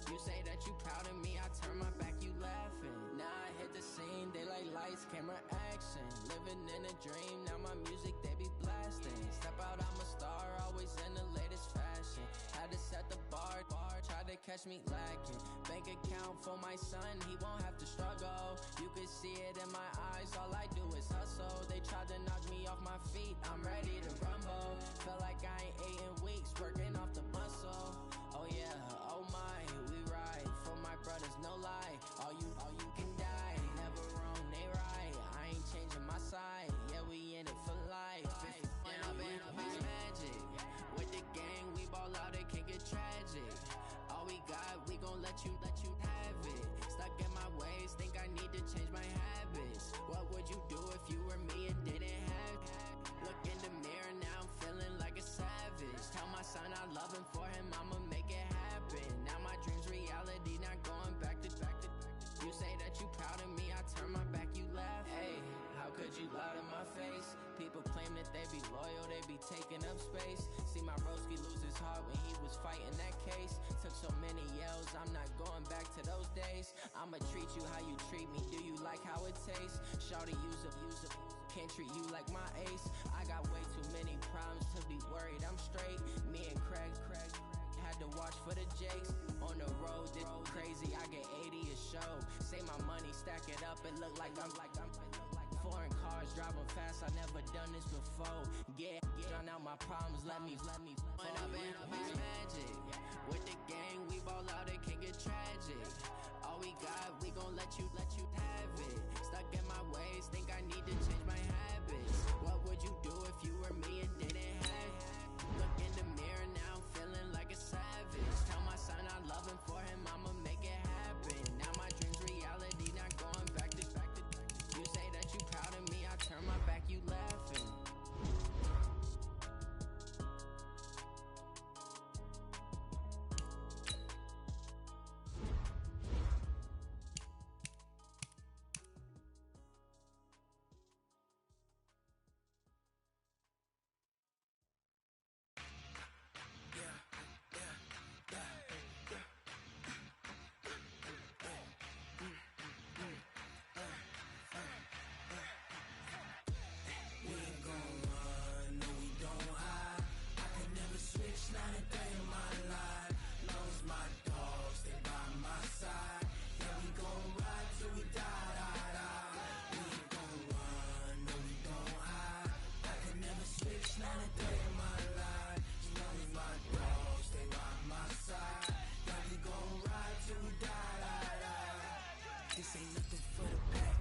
You say that you proud of me, I turn my back, you laughing. Now I hit the scene, they like lights, camera, action. Living in a dream, now my music, they be blasting. Step out, I'm a star, always in the latest fashion. Had to set the bar, tried to catch me lacking. Bank account for my son, he won't have to struggle. You can see it in my eyes, all I do is hustle. They tried to knock me off my feet, I'm ready to rumble. Feel like I ain't ate in weeks, working off the muscle. Oh yeah, oh my, we ride for my brothers, no lie. All you can die, never wrong, they right. I ain't changing my side, yeah, we in it for life. And I've been magic. With the gang, we ball out, it can get tragic. All we got, we gon' let you have it. Stuck in my ways, think I need to change my habits. What would you do if you were me and didn't have it? Look in the mirror, now I'm feeling like a savage. Tell my son I love him, for him I'ma make it happen. Now my dream's reality, not going back to. You say that you proud of me, I turn my back, you laugh. Hey, how could you lie to my face? People claim that they be loyal, they be taking up space. See my broski lose his heart when he was fighting that case. Took so many yells, I'm not going back to those days. I'ma treat you how you treat me, do you like how it tastes? Shawty, use up, can't treat you like my ace. I got way too many problems to be worried, I'm straight. Me and Craig had to watch for the Jakes. On the road, this crazy, I get 80 a show. Say my money, stack it up, it look like I'm foreign cars, driving fast, I never done this before. Get drown out my problems, let me When I've been magic. With the gang, we ball out, it can get tragic. All we got, we gon' let you have it. Stuck in my ways, think I need to change my habits. What would you do if you were me and didn't have it? Look in the mirror, now I'm feeling like a savage. Tell my son I love him, for him I'ma make it happen. Now my dream's reality, not going back to. You say that you proud of me, I turn my back, you laughing. This ain't nothing for the pack.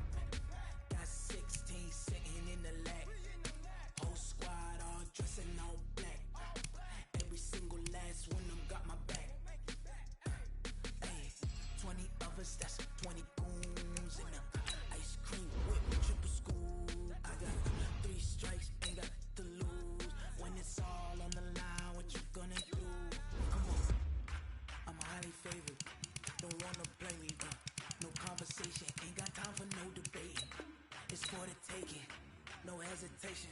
Got 16 sitting in the lap. Whole squad all dressing all black. Every single last one of them got my back. Hey, 20 of us, that's 20 goons in the ice cream whip, triple school. I got 3 strikes, ain't got to lose. When it's all on the line, what you gonna do? Come on, I'm highly favored. Don't wanna play me, no conversation, ain't got time for no debating. It's for the taking, no hesitation.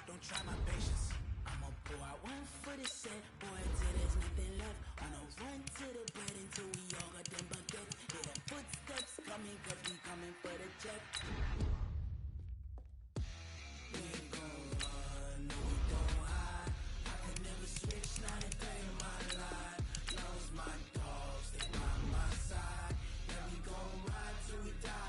Don't try my patience. I'ma pour out one for the set, boy, till there's nothing left. On a run to the bread until we all got them baguettes. Hear the footsteps coming, cause we coming for the check. We ain't gon' run, no we don't hide. I could never switch, not a day in my life. Lost my dogs, they by my side. Yeah, we gon' ride till we die.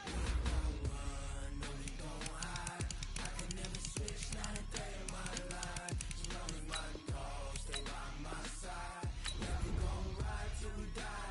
We ain't gon' run, no we don't hide. I could never switch, not a day in my life. As long as my dogs stay by my side. Yeah, we gon' ride till we die.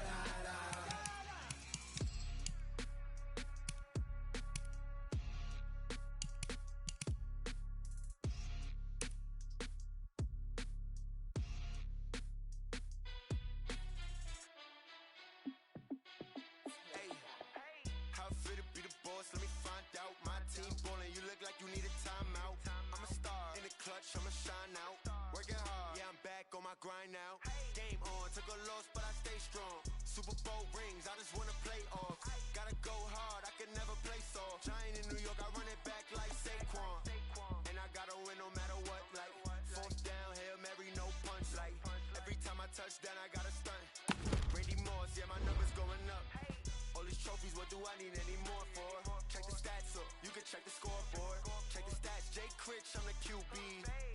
How fit to be the boss? Let me find out. My team ballin', you look like you need a timeout. I'm a star in the clutch, I'ma shine out. Working hard, yeah, I'm back on my grind now. Game on, took a loss, but I stay strong. Super Bowl rings, I just wanna play off. Gotta go hard, I can never play soft. Giant in New York, I run it back like Saquon. And I gotta win no matter what, like fourth down, Hail Mary, no punch. Like every time I touch down, I gotta stunt. Randy Moss, yeah, my numbers going up. All these trophies, what do I need any more for? Check the stats up, you can check the scoreboard. Check the stats, Jay Critch, I'm the QB.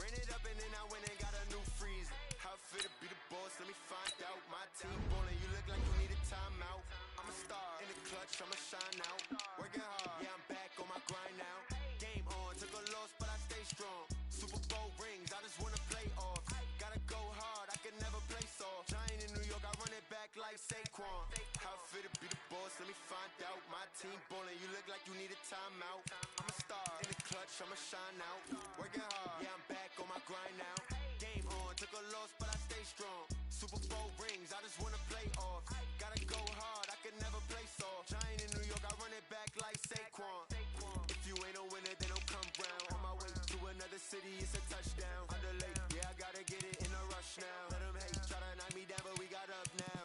Ran it up and then I went and got a new freeze. How it feel to be the boss, let me find out. My team ballin', you look like you need a timeout. I'm a star in the clutch, I'ma shine out. Working hard, yeah, I'm back on my grind now. Game on, took a loss, but I stay strong. Super Bowl rings, I just wanna play off. Gotta go hard, I can never play soft. Giant in New York, I run it back like Saquon. How it feel to be the boss, let me find out. My team ballin', you look like you need a timeout. I'm a star in the clutch, I'ma shine out. Working hard, yeah, I'm back on my grind now. Game on, took a loss, but I stay strong. Super Bowl rings, I just wanna play off. Gotta go hard, I can never play soft. Giant in New York, I run it back like Saquon. If you ain't a winner, then don't come round. On my way to another city, it's a touchdown. Underlay, yeah, I gotta get it in a rush now. Let them hate, try to knock me down, but we got up now.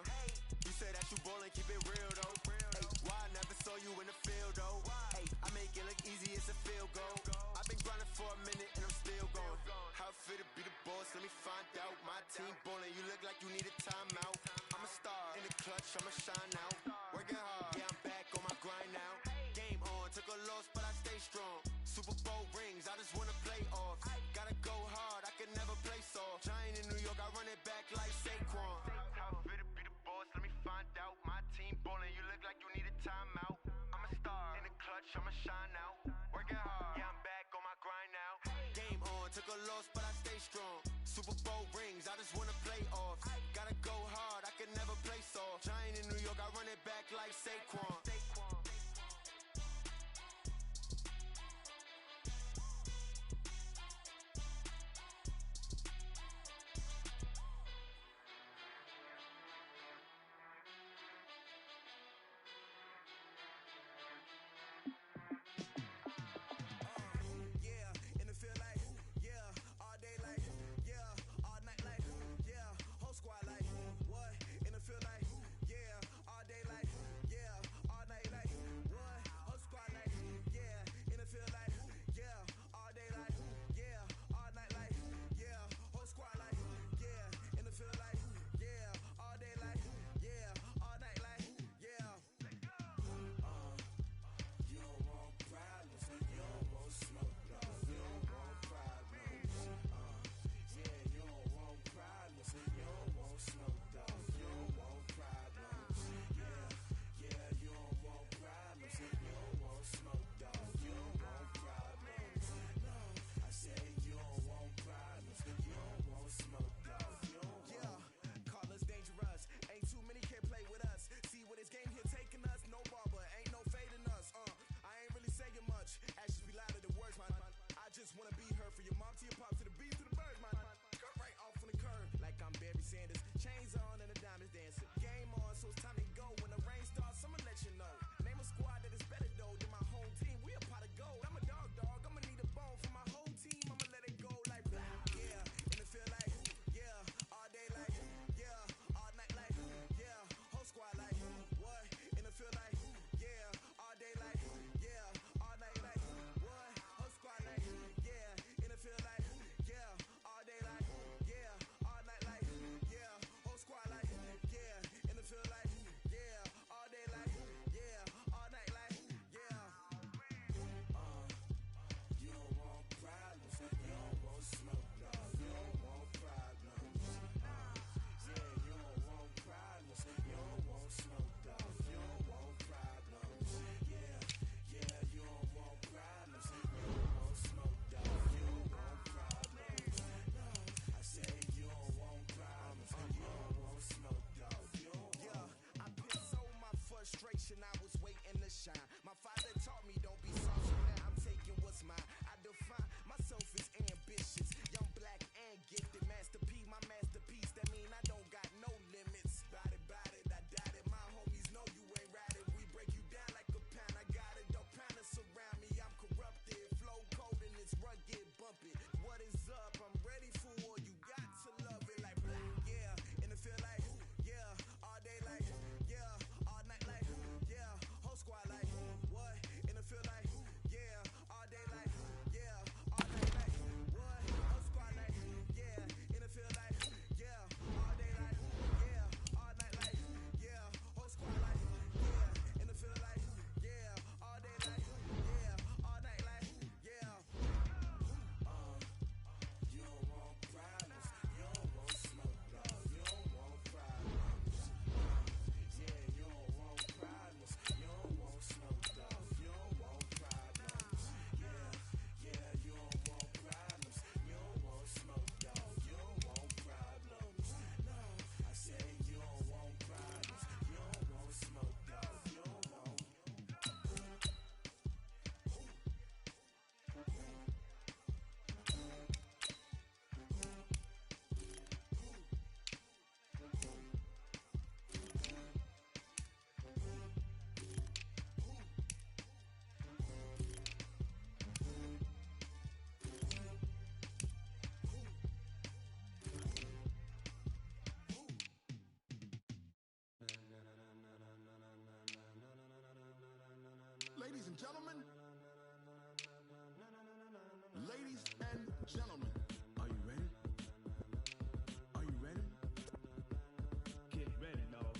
You say that you ballin', keep it real though. Hey, why I never saw you in the field though? Hey, I make it look easy, it's a field goal. I've been grinding for a minute and I'm still going. How it feel to be the boss, let me find out. My team ballin', you look like you need a timeout. I'm a star in the clutch, I'ma shine out. Working hard, yeah, I'm back on my grind now. Game on, took a loss, but I stay strong. Super Bowl rings, I just wanna play off. Gotta go hard, I can never play soft. Giant in New York, I run it back like Saquon. How it feel to be the boss, let me find out. My team ballin', you look like you need a timeout. I'm a star in the clutch, I'ma shine out. Working hard, yeah, I'm back on my grind now. Game on, took a loss, but I stay strong. Super Bowl rings, I just wanna play off. Gotta go hard, I can never play soft. Giant in New York, I run it back like Saquon. Ladies and gentlemen, ladies and gentlemen, are you ready? Are you ready? Get ready, y'all.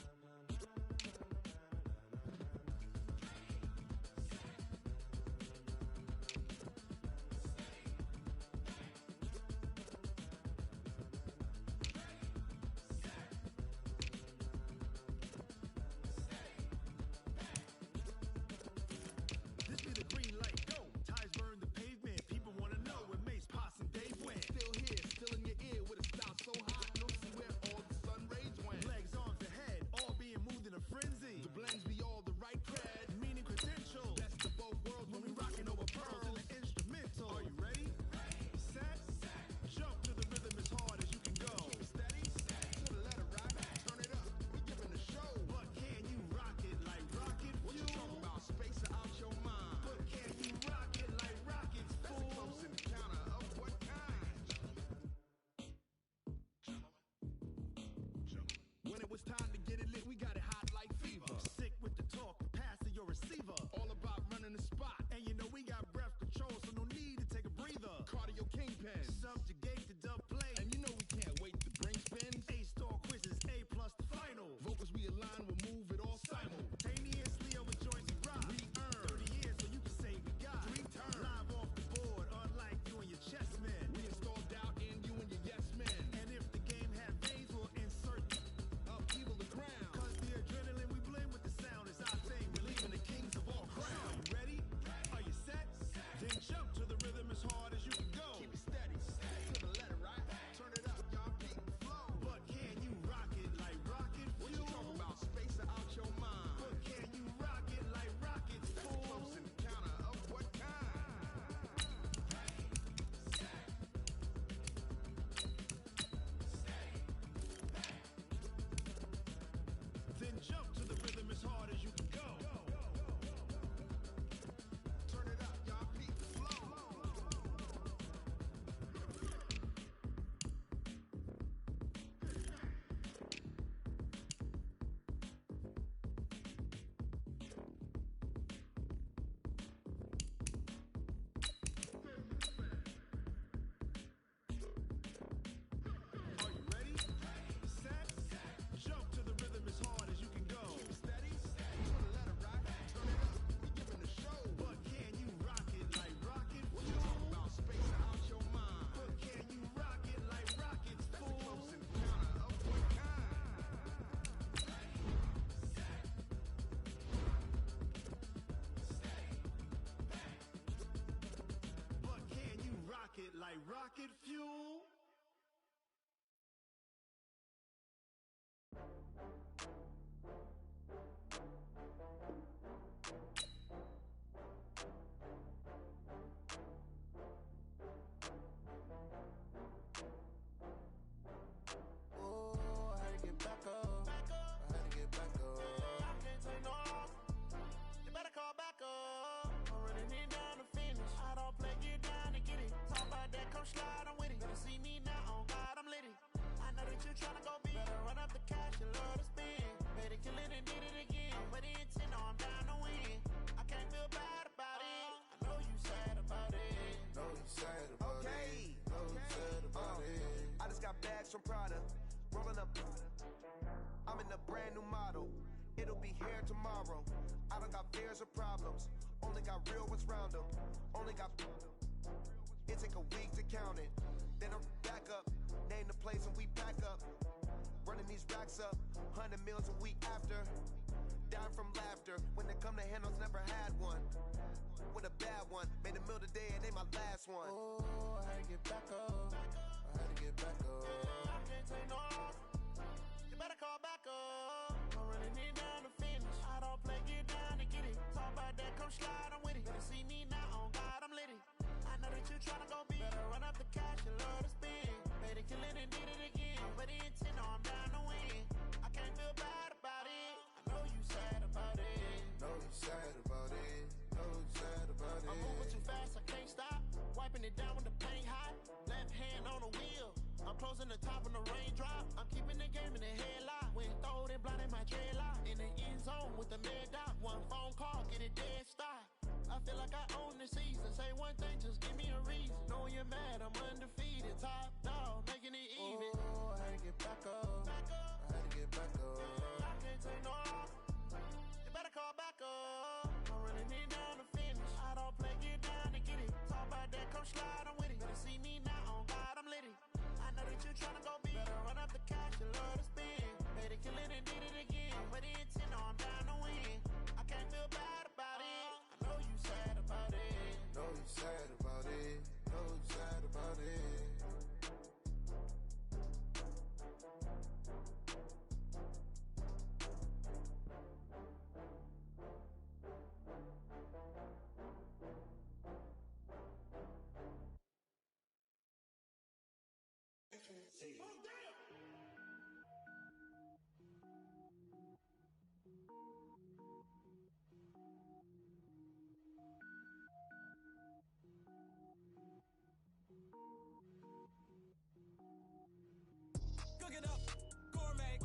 This be the green light, go. Ties burn the pavement. People want to know where Mace, Pops, and Dave went. Still here, still in your ear with a style so hot. Don't see where all the sun rays went. Legs, arms, and head, all being moved in a frenzy. The blends be all the right cred, meaning credential. Best of both worlds when we rocking over pearls in the instrumental. Are you ready? Set, jump to the rhythm as hard as you can go. Keep it steady, to the letter right. Turn it up, we giving the show. But can you rock it like rocket fuel? What you talking about? Space out your mind. But can you rock it like rockets, fool? That's a close encounter of what kind? When it was time to get it lit, we got it hot like fever. Sick with the talk, pass to your receiver. All about running the spot. And you know we got breath control, so no need to take a breather. Cardio kingpin, subjugate the dub play. And you know we can't wait to bring spins. A-star quizzes, A+ the final. Vocals we align, we'll move it all simultaneously over joints and rock. We earn 30 years, so you can say we got 3 turns. Live off the board, unlike you and your chess men. We install doubt in you and your yes men. And if the game had veins, we'll insert upheaval the ground. Cause the adrenaline we blend with the sound is our thing. We're leaving the kings of all crowns. Are you ready? Are you set? Then jump to the rhythm as hard as you can go. Keep it steady, to the letter right. Turn it up, y'all keep the flow. But can you rock it like rocket fuel? What you talking about? Space out your mind. But can you rock it like rockets, fool? That's a close encounter of what kind? Then jump to the rhythm as hard as you can go. Turn it up, y'all keep the flow. Are you ready? Set, jump to the rhythm as hard as you can go. Keep it steady, to the letter right. Turn it up, we giving the show. But can you rock it like rocket fuel? What you talking about? Space out your mind. But can you rock it like rockets, fool? That's a close encounter of what kind? But can you rock it like rocket fuel? Oh, I had to get back up. I had to get back up. I can't take no loss. You better call back up. I'm running it down to finish. I don't play, get down and get it. Talk about that, come slide, I'm with it. Better see me now, on God, I'm litty. I know that you tryna go big. Better run up the cash, you love to spend. Better kill it and did it again. But the intent, no, I'm down to win. I can't feel bad about it. I know you sad about it. Know you sad about Okay. it. Know you sad about it. I just got bags from Prada, rolling up. I'm in a brand new model. It'll be here tomorrow. I don't got fears or problems. Only got real ones round them. Only got. It take a week to count it. Then I'm back up. Name the place and we pack up. Running these racks up. 100 meals a week after. Dying from laughter. When it come to handles, never had one. With a bad one. Made a meal today, it ain't my last one. Oh, I had to get back up. I had to get back up. I can't take no loss. You better call back up. I'm running it down to finish. I don't play, get down and get it. Talk about that, come slide, I'm with it. Better see me now, on God, I'm litty. I know that you tryna go big. Better run up the cash, you love to spend. Better kill it and did it again. But the intent, no, I'm down to win. I can't feel bad about it. I know you sad about it. Know you sad about it. Know you sad about it. I'm moving too fast, I can't stop. Wiping it down with the paint hot. Left hand on the wheel. I'm closing the top on the raindrop. I'm keeping the game in the headlock. When throwed and blinded my dreadlock. In the end zone with the mad dot. One phone call, get it dead stop. feel like I own the season. Say one thing, just give me a reason. Knowing you're mad, I'm undefeated. Top dog, making it even. Oh, I had to get back up. I had to get back up. I can't take no loss. You better call back up. I'm really need down to finish. I don't play, get down to get it. Talk about that, come slide, I'm with it. Better see me now, on God, I'm lit it. I know that you tryna go big. Better run up the cash, you love to spend. Made it, kill it, and did it again. But the intent, no, I'm down to win. I can't feel bad about it. I know you sad about it. Know you sad about it. Know you sad about it. Cook it up, gourmet.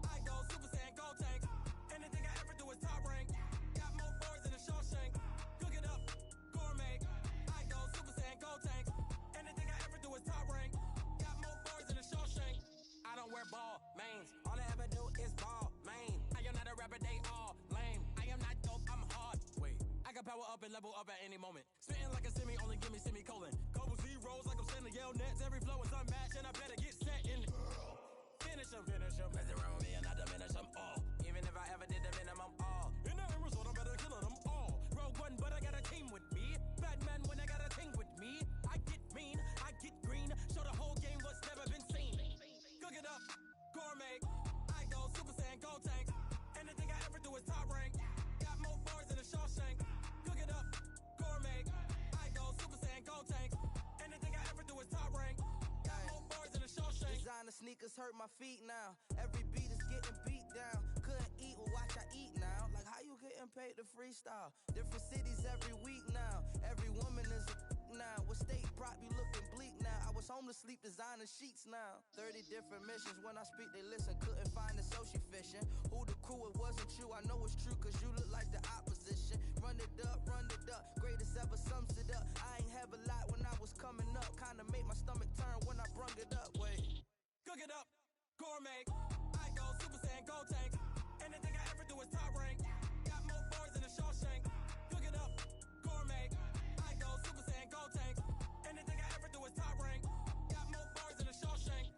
I go Super Saiyan, gold tank. Anything I ever do is top rank. Got more boards than a Shawshank. Cook it up, gourmet. I go Super Saiyan, gold tank. Anything I ever do is top rank. Got more boards than a Shawshank. I don't wear ball mains. All I ever do is ball main. I am not a rapper, they all lame. I am not dope, I'm hard. Wait, I can power up and level up at any moment. Spitting like a semi, only give me semicolon. Couple zeros like I'm sending yell nets. Every flow is unmatched and I better get set in. Finish them. Mess around with me and I diminish them all. Even if I ever did the minimum all. In the result, I'm better killing them all. Rogue One, but I got a team with me. Batman when I got a team with me. I get mean, I get green. Show the whole game what's never been seen. Cook it up, gourmet. I go Super Saiyan, gold tank. Anything I ever do is top rank. Got more bars than a Shawshank. Cook it up, gourmet. I go Super Saiyan, gold tank. Anything I ever do is top rank. Got more bars than a Shawshank. Designer sneakers hurt my feet now. Every beat is getting beat down. Couldn't eat, well watch I eat now. Like how you getting paid to freestyle? Different cities every week now. Every woman is a now. What state prop you looking bleak now? I was home to sleep, designer sheets now. 30 different missions. When I speak, they listen. Couldn't find it, so she fishing. Who the crew? It wasn't you. I know it's true, cause you look like the opposition. Run it up, greatest ever sums it up. I ain't have a lot when I was coming up. Kinda made my stomach turn when I brung it up. Wait. Cook it up, gourmet. I go Super Saiyan, gold tank. Anything I ever do is top rank. Got more bars than a Shawshank. Cook it up, gourmet. I go Super Saiyan, gold tank. Anything I ever do is top rank. Got more bars than a Shawshank.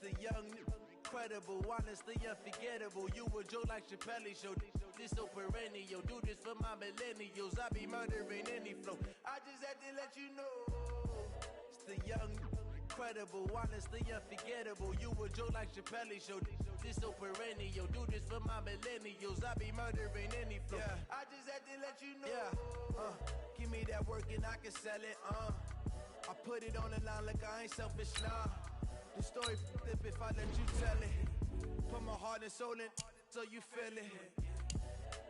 The young, incredible, honestly unforgettable. You a Joe like Chappelle show. This so perennial. Do this for my millennials. I be murdering any flow. I just had to let you know. It's the young, incredible, honestly unforgettable. You a Joe like Chappelle show. This so perennial. Do this for my millennials. I be murdering any flow. Yeah. I just had to let you know. Yeah. Give me that work and I can sell it. I put it on the line like I ain't selfish, nah. The story flip if I let you tell it. Put my heart and soul in so you feel it.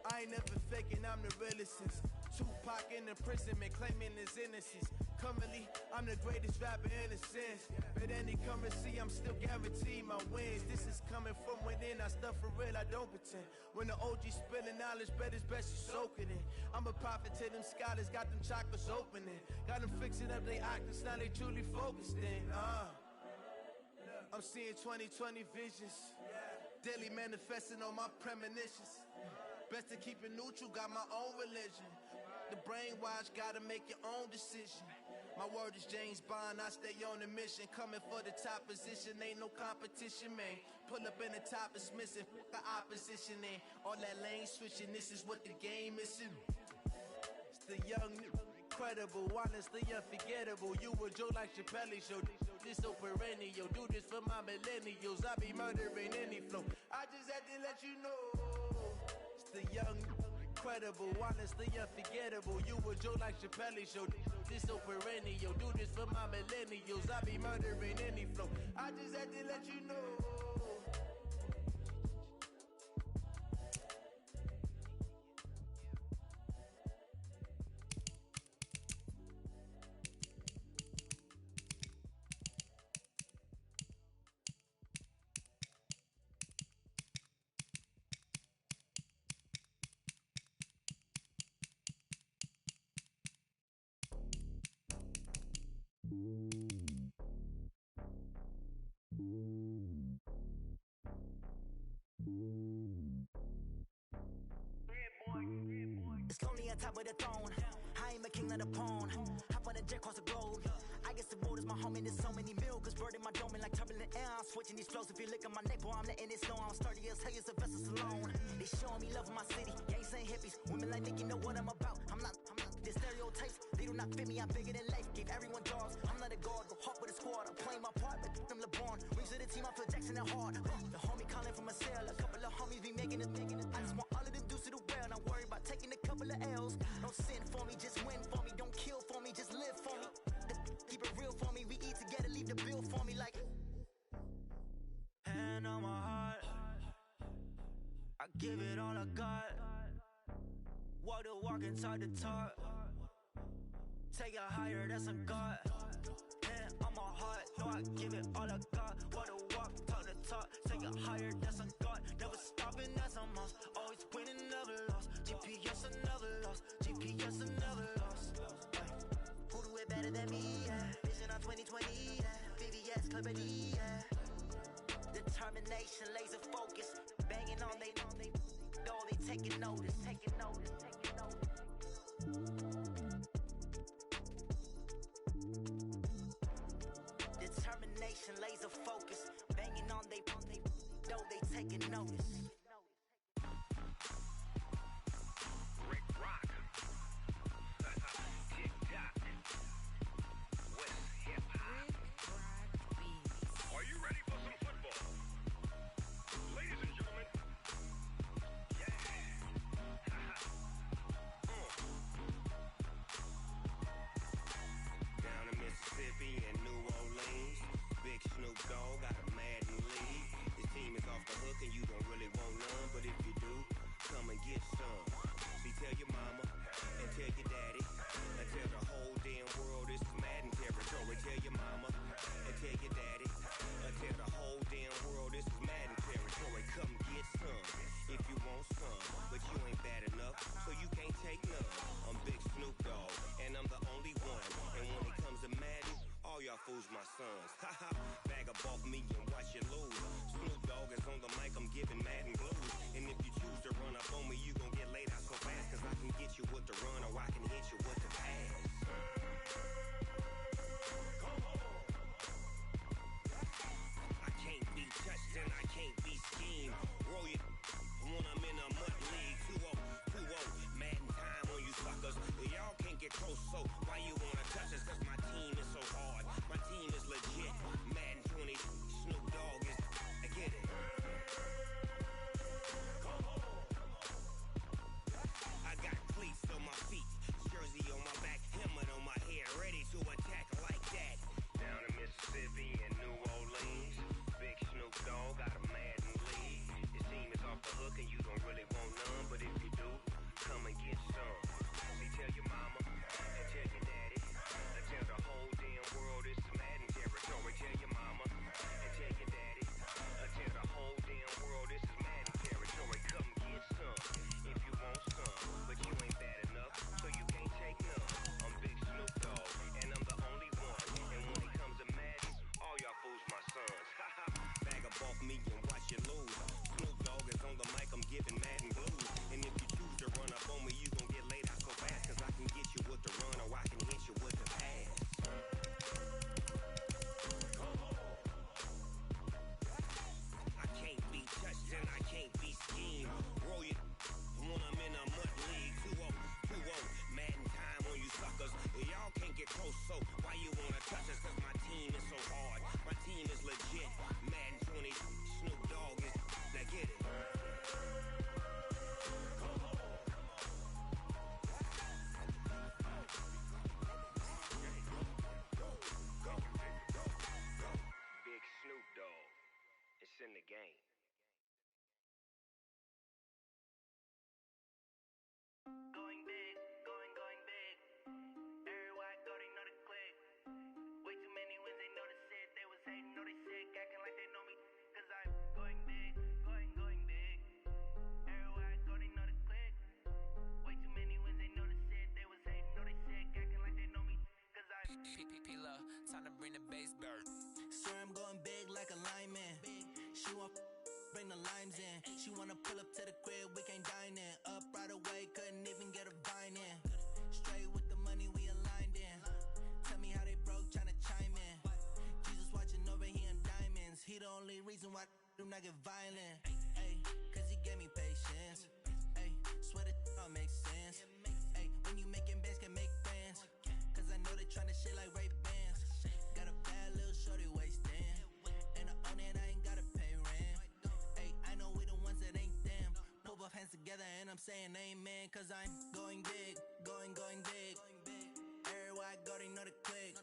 I ain't never faking, I'm the realest since Tupac in imprisonment, claiming his innocence. Currently, I'm the greatest rapper in a sense. But any currency, I'm still guaranteed my wins. This is coming from within, I stuff for real, I don't pretend. When the OG spilling knowledge, bet it's best you soak it in. I'm a prophet to them scholars, got them chakras opening. Got them fixing up they octaves, now they truly focused in. I'm seeing 2020 visions. Daily manifesting on my premonitions. Best to keep it neutral, got my own religion. The brainwash, gotta make your own decision. My word is James Bond, I stay on a mission. Coming for the top position, ain't no competition, man. Pull up in the top is missing, the opposition in. All that lane switching, this is what the game is in. It's the young, incredible, honestly unforgettable. You a Joe like Chappelle show. This so perennial. Do this for my millennials. I be murdering any flow. I just had to let you know. It's the young, incredible, honestly unforgettable. You a Joe like Chappelle show. This so perennial. Do this for my millennials. I be murdering any flow. I just had to let you know. on top of the throne. I ain't a king, not a pawn. Hop on a jet across the globe. I guess the world is my home and there's so many milkers bird in my dome and like turbulent air. I'm switching these flows. If you look at my neck, boy, I'm letting it snow. I'm sturdy as hell, Sylvester Stallone. They showing me love in my city. Gangs ain't hippies. Women like Nick, you know what I'm about. I'm not the stereotypes. They do not fit me. I'm bigger than life. Give everyone jobs. I'm not a guard. Go hard with a squad. I'm playing my part, but them LeBron. Rings to the team. I feel Jackson and hard. The homie calling from a cell. A couple of homies be making it. I just want all of them dudes to do well. Not worry about taking a couple of L's. Don't sin for me, just win for me. Don't kill for me, just live for me. Keep it real for me. We eat together, leave the bill for me like. Hand on my heart, I give it all I got. Walk the walk and talk the talk. Take it higher, that's a God. Hand on my heart, no, I give it all I got. Walk the walk, talk the talk. Take it higher, that's a God. Never stopping, that's a must. Always winning, never lost. GPS, I never lost. GPS, I never lost. Who do it better than me? Yeah. Vision on 2020. Yeah. VVS, Clippity. Yeah. Determination, laser focus. Banging on they taking notice. Determination, laser focus. Banging on they taking notice. Rick Rock. TikTok. West Hip Hop. Are you ready for some football? Ladies and gentlemen. Yeah. Down in Mississippi and New Orleans, Big Snoop Dogg got a Madden league. His team is off the hook and you don't really want none, but if you do, come and get some. See, tell your mama and tell your daddy and tell the whole damn world this is Madden territory. Tell your mama and tell your daddy and tell the whole damn world this is Madden territory. Come get some if you want some, but you ain't bad enough, so you can't take none. I'm Big Snoop Dogg and I'm the only one. And when it comes to Madden, all y'all fools my sons. Haha, bag up off me and watch you lose. Snoop Dogg is on the mic, I'm giving Madden blues. And if you choose to run up on me, you gon' get laid out so fast. Cause I can get you with the run or I can hit you with the pass. I can't be touched and I can't be schemed. Roll it when I'm in a mud league. 2-0, 2-0, Madden time on you suckers. Y'all can't get close, so why you wanna touch us? Cause my team is so hard, my team is legit. Madden 20, Snoop Dogg is, I get it. I got cleats on my feet, jersey on my back, helmet on my head, ready to attack like that. Down in Mississippi and New Orleans, Big Snoop Dogg got a Madden league. His team is off the hook and you don't really want none, but if you do, come and get some. See, tell your mama and tell your daddy and tell the whole damn world this is Madden territory. Tell your mama and tell your daddy and tell the whole damn world this is Madden territory. Come get some if you want some, but you ain't bad enough, so you can't take none. I'm Big Snoop Dogg and I'm the only one. And when it comes to Madden, all y'all fools my sons. Haha, bag up off me and watch you lose. Snoop Dogg is on the mic, I'm giving Madden blues. And if you choose to run up on me, you gon' get laid out so fast. Cause I can get you with the run or I can hit you with the pass. I can't be touched and I can't be schemed. Roll it when I'm in a mud league. 2-0, 2-0, Madden time on you suckers. Y'all can't get close, so why you wanna touch us? Cause my team is so hard, my team is legit. Madden 20, Snoop Dogg is, now get it. Big Snoop Dogg, it's in the game. Going big, going big. Everywhere I go, they know the click. Way too many wins, they notice it. They was hating, know they sick, acting like they know me. Cause I'm going big, going big. Everywhere I go, they know the click. Way too many wins, they notice it. They was hating, know they sick, acting like they know me. Cause I'm P-P-P-Love, time to bring the bass bird. Sir, I'm going big like a lineman. She want bring the limes in. She wanna pull up to the crib, we can't dine in. Up right away, couldn't even get a vine in. Straight with the money, we aligned in. Tell me how they broke, tryna chime in. Jesus watching over, he in diamonds. He the only reason why do not get violent. Ay, cause he gave me patience. Ay, swear that all makes sense. Ay, when you making bands, can make friends. Cause I know they tryna shit like Ray-Bans. Got a bad little shorty wasting. And I own it, I ain't gotta pay rent. Ay, I know we the ones that ain't them. Put both hands together and I'm saying amen. Cause I'm going big, going big. Everywhere I go, they know the click.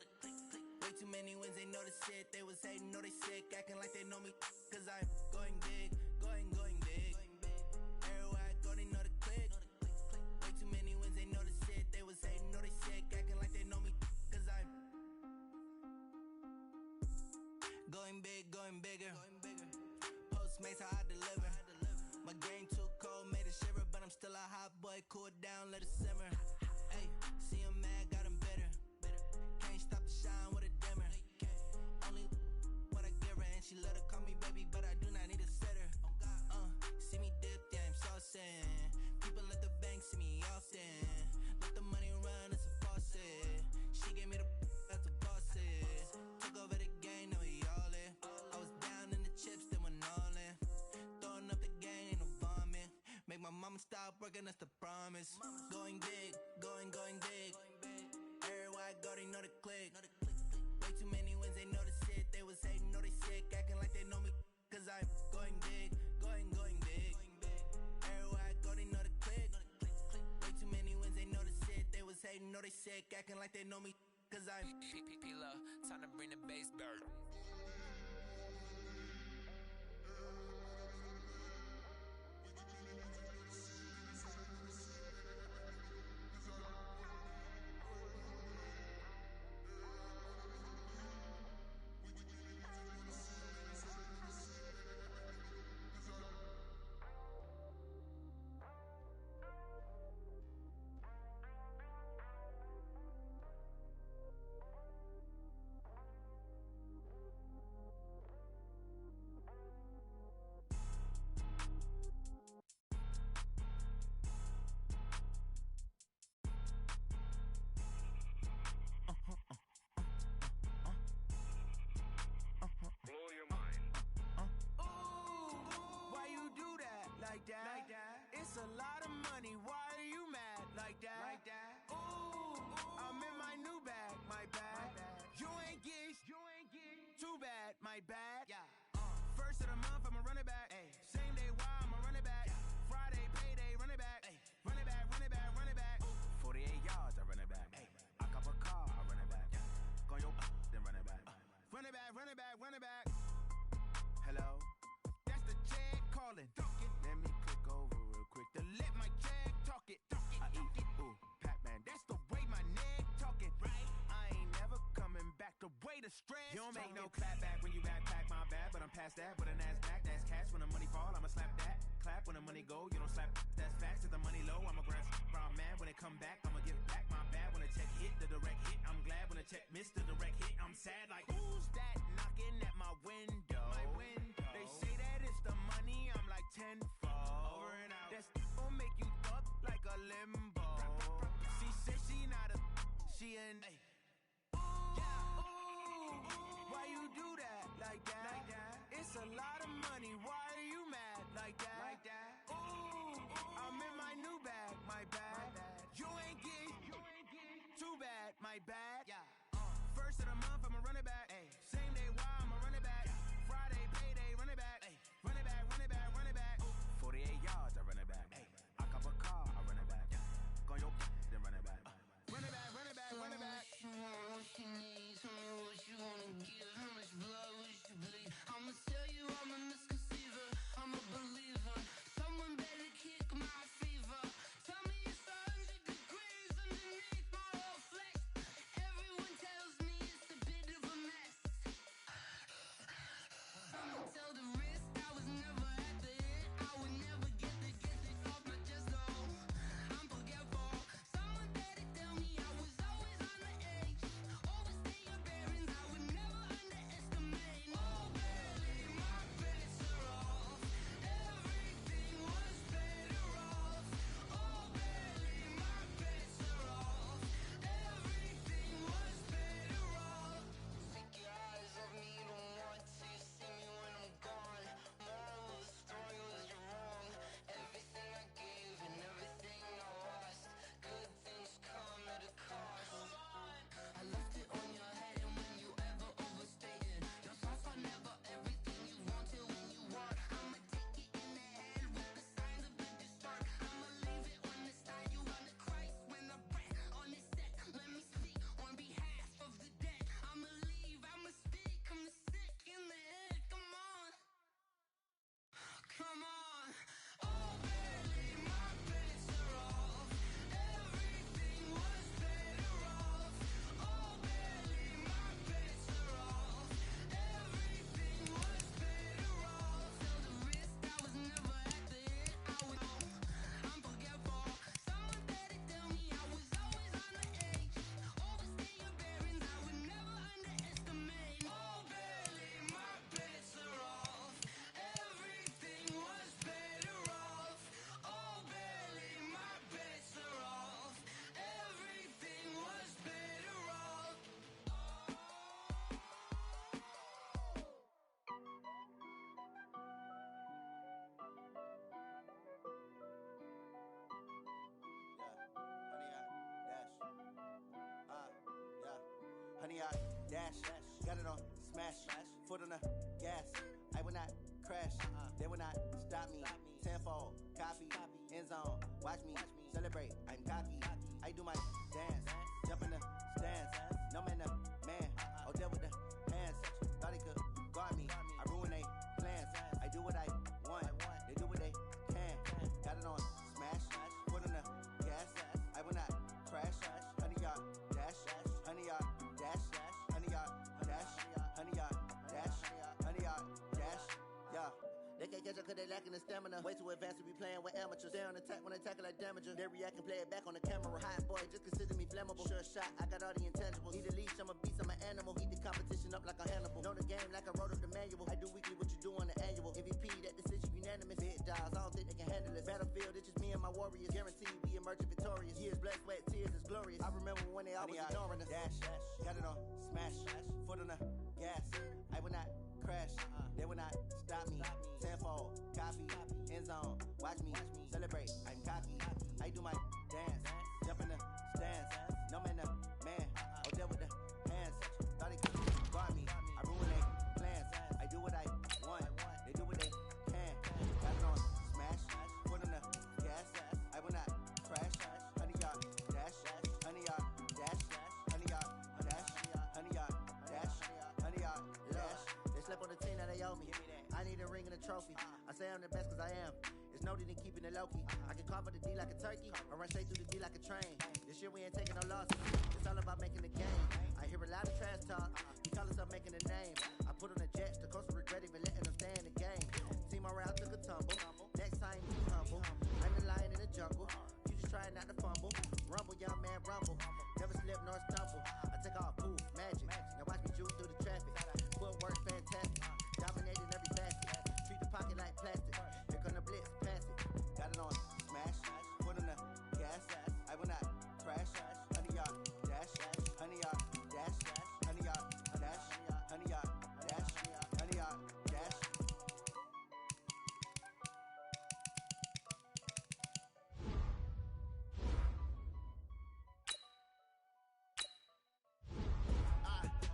Way too many wins, they know the shit. They was hating, know they sick, acting like they know me. Cause I'm going big, going big. Everywhere I go, they know the click. Way too many wins, they know the shit. They was hating, know they sick, acting like they know me. Cause I'm going big, going bigger. Postmates, how I deliver. My game too cold, made it shiver. But I'm still a hot boy, cool it down, let it simmer. Hey, see him mad, got him bitter. Can't stop the shine with a dimmer. Only what I give her, and she let her call me baby, but I do not need a sitter. See me dip, yeah, I'm saucing. People at the bank see me often. Let the money run, it's a faucet. She gave me the that's a faucet. Took over the game, now we all in. I was down in the chips, then went all in. Throwing up the gang, ain't no vomit. Make my mama stop working, that's the promise. Going big, going big. Everywhere I go, they know the click. Way too many wins, they know the shit. They was hating, know they sick, acting like they know me. Cause I'm going big, going big. Everywhere I go, they know the click. Way too many wins, they know the shit. They was hating, know they sick, acting like they know me. Cause I'm P-P-P-Love, time to bring the bass back. Blow your mind. Why you do that? Like that? It's a lot of money. Why are you mad? Like that? Ooh, I'm in my new bag. My bad. You ain't get too bad. My bad. Yeah. First of the month, I'ma run it back. Ay. Same day, why I'ma run it back. Yeah. Friday, payday, run it back. Ay. Run it back, run it back, run it back. 48 yards, I run it back. Ay. I cop a car, I run it back. Go on your then run it back. Run it back, run it back, run it back. Hello? That's the check calling. Let me click over real quick. To let my check talk it. I eat it. Ooh, Pac-Man. That's the way my neck talking. Right? I ain't never coming back. The way the stress. You don't make no clap back when you backpack, my bad. But I'm past that with an ass back. That's cash when the money fall. I'ma slap that. Clap when the money go. You don't slap. That's facts. If the money low, I'ma grab brown man. When it come back, I'ma give back my bad. When the check hit, the direct hit. I'm glad when the check missed the direct hit. I'm sad like who's that knocking at my window? My window. They say that it's the money. I'm like tenfold. Over and out. That's gon' make you up like a limbo. She said she not a. She an. Ay. Why you do that? Like that? It's a lot of money. Why are you mad? Like that? Ooh, I'm in my new bag. My bad. You ain't get too bad. My bad. Yeah. First of the month, I'ma run it back. Ay. Same day, why I'ma run it back. Yeah. Friday, payday, run it back. Ay. Run it back, run it back, run it back. 48 yards, I run it back. Ay. I cop a car, I run it back. Go on your then run it back. Run it back, run it back, run it back. dash. Got it on smash. Foot on the gas. I will not crash. They will not stop me. Tenfold, copy, end zone. Watch me celebrate. I'm cocky. I do my dance. Jump in the stands. No man, the man. Oh, there with the hands. Thought he could guard me. I ruin they plans. I do what I want. They do what they can. Got it on smash. Foot on the gas. I will not crash. 100-yard dash. 100-yard dash. 100-yard dash. 100-yard dash. 100-yard dash. Yeah. They can't catch up cause they lacking the stamina. Way too advanced to be playing with amateurs. Stay on attack when they tackle like damager. They react and play it back on the camera. Hot boy, just consider me flammable. Sure shot, I got all the intangibles. Need a leash, I'm a beast, I'm an animal. Eat the competition up like a Hannibal. Know the game like I wrote up the manual. I do weekly what you do on the annual. MVP, that decision unanimous. Big dials, I don't think they can handle it. Battlefield, it's just me and my warriors. Guaranteed we emerging victorious. Years, blood, sweat, tears, is glorious. I remember when they always ignoring us. Dash, got it on smash. Foot on the gas. I will not crash. They will not stop me. Tenfold, copy, end zone. Watch me celebrate. I'm cocky. I do my dance. Jump in the stands. No man, the man. Oh, there with the hands. Thought he could guard me. I ruin their plans. I do what I want. They do what they can. Got it on smash. Foot on the gas. I will not crash. 100-yard dash. 100-yard dash. 100-yard dash. 100-yard dash. 100-yard dash. They slept on the team that they owe me. I need a ring and a trophy. I say I'm the best cause I am. It's no need in keeping it low-key. I can carve up the D like a turkey or run straight through the D like a train. This year we ain't taking no losses. It's all about making the game. I hear a lot of trash talk. He call himself making a name. I put on the Jets. The coach regret even letting them stay in the game. Team morale took a tumble. Next time be humble. I'm the lion in the jungle. You just trying not to fumble. Rumble, young man, rumble. Never slip nor stumble. I take off, poof, magic. Now watch me juke through the traffic. Footwork fantastic. Dominating every facet. Treat the pocket like plastic. Here come the blitz, pass it. Got it on smash. Foot on the gas. I will not crash. 100-yard dash. 100-yard dash. 100-yard dash. 100-yard dash. 100-yard dash.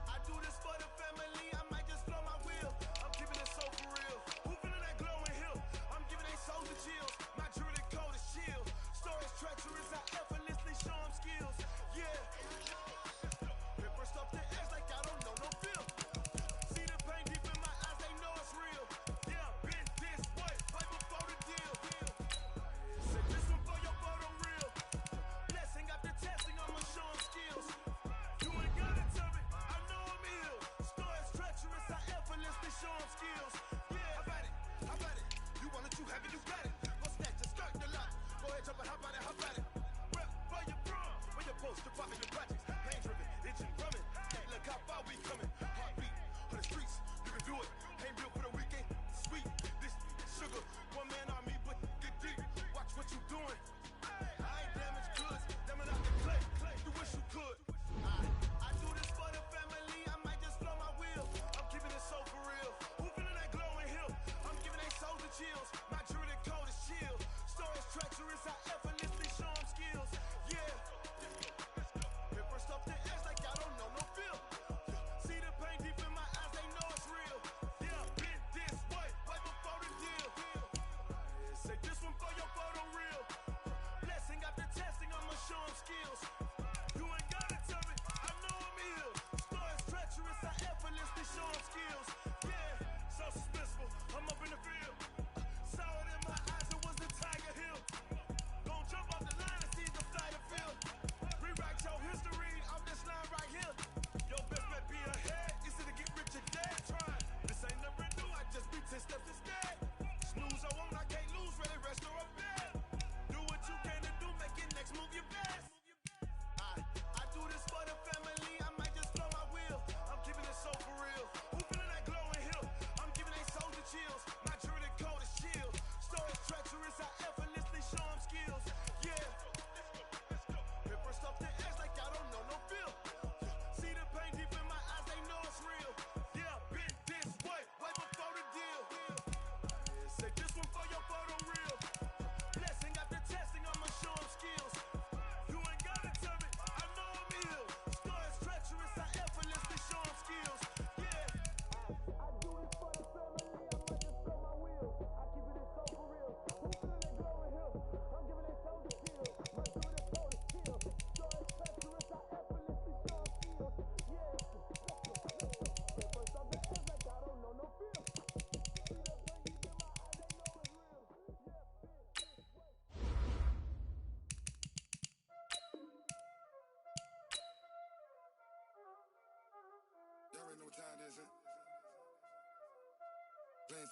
I do this for the family, I might just blow my wheel. I'm keeping it so for real. Who feeling that glowing hill? I'm giving they souls the chills. My jewelry code is chill. Stories treacherous, I effortlessly show them skills. Yeah. Hit first off the edge like I don't know no feel. See the pain deep in my eyes, they know it's real. Yeah, been this way, way before the deal. Say this one for your photo real. Blessing after testing, I'ma show them skills. You ain't gotta tell me, I know I'm ill. Stories treacherous, I effortlessly show them skills. Yeah, how about it? How about it? You want it, you have it, you got it. Go snatch it, skirt the lot. Go ahead, jump it, how about it? How about it? Rep where you from? Where you post to poppin' your projects? Pain driven, itching, drumming. Hey, look how far we coming. Heartbeat on the streets, you can do it. Ain't built for the weekend. Sweet, this sugar, one man army, but get deep. Watch what you doing. I ain't damaged goods, damn it out the clay. You wish you could. I do this for the family, I might just blow my wheel. I'm keeping it so for real. Who feeling that glowing hill? I'm giving they souls the chills. My jewelry code is chill. Stories treacherous, I effortlessly show them skills. Yeah. Hit first off the edge like I don't know no feel. See the pain deep in my eyes, they know it's real.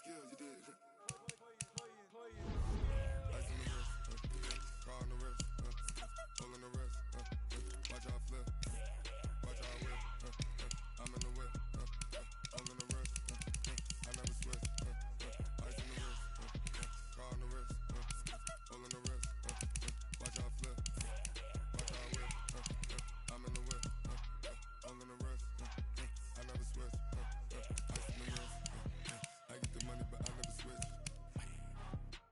skills, you did. Ice on the wrist, car on the wrist, pull on the wrist, watch how I flip, watch how I whip, I'm in the whip, all on the wrist, I never switch, ice on the wrist, car on the wrist, pull on the wrist, watch how I flip, watch how I whip, I'm in the whip, all on the wrist, I never switch, ice on the wrist, I get the money but I never switch.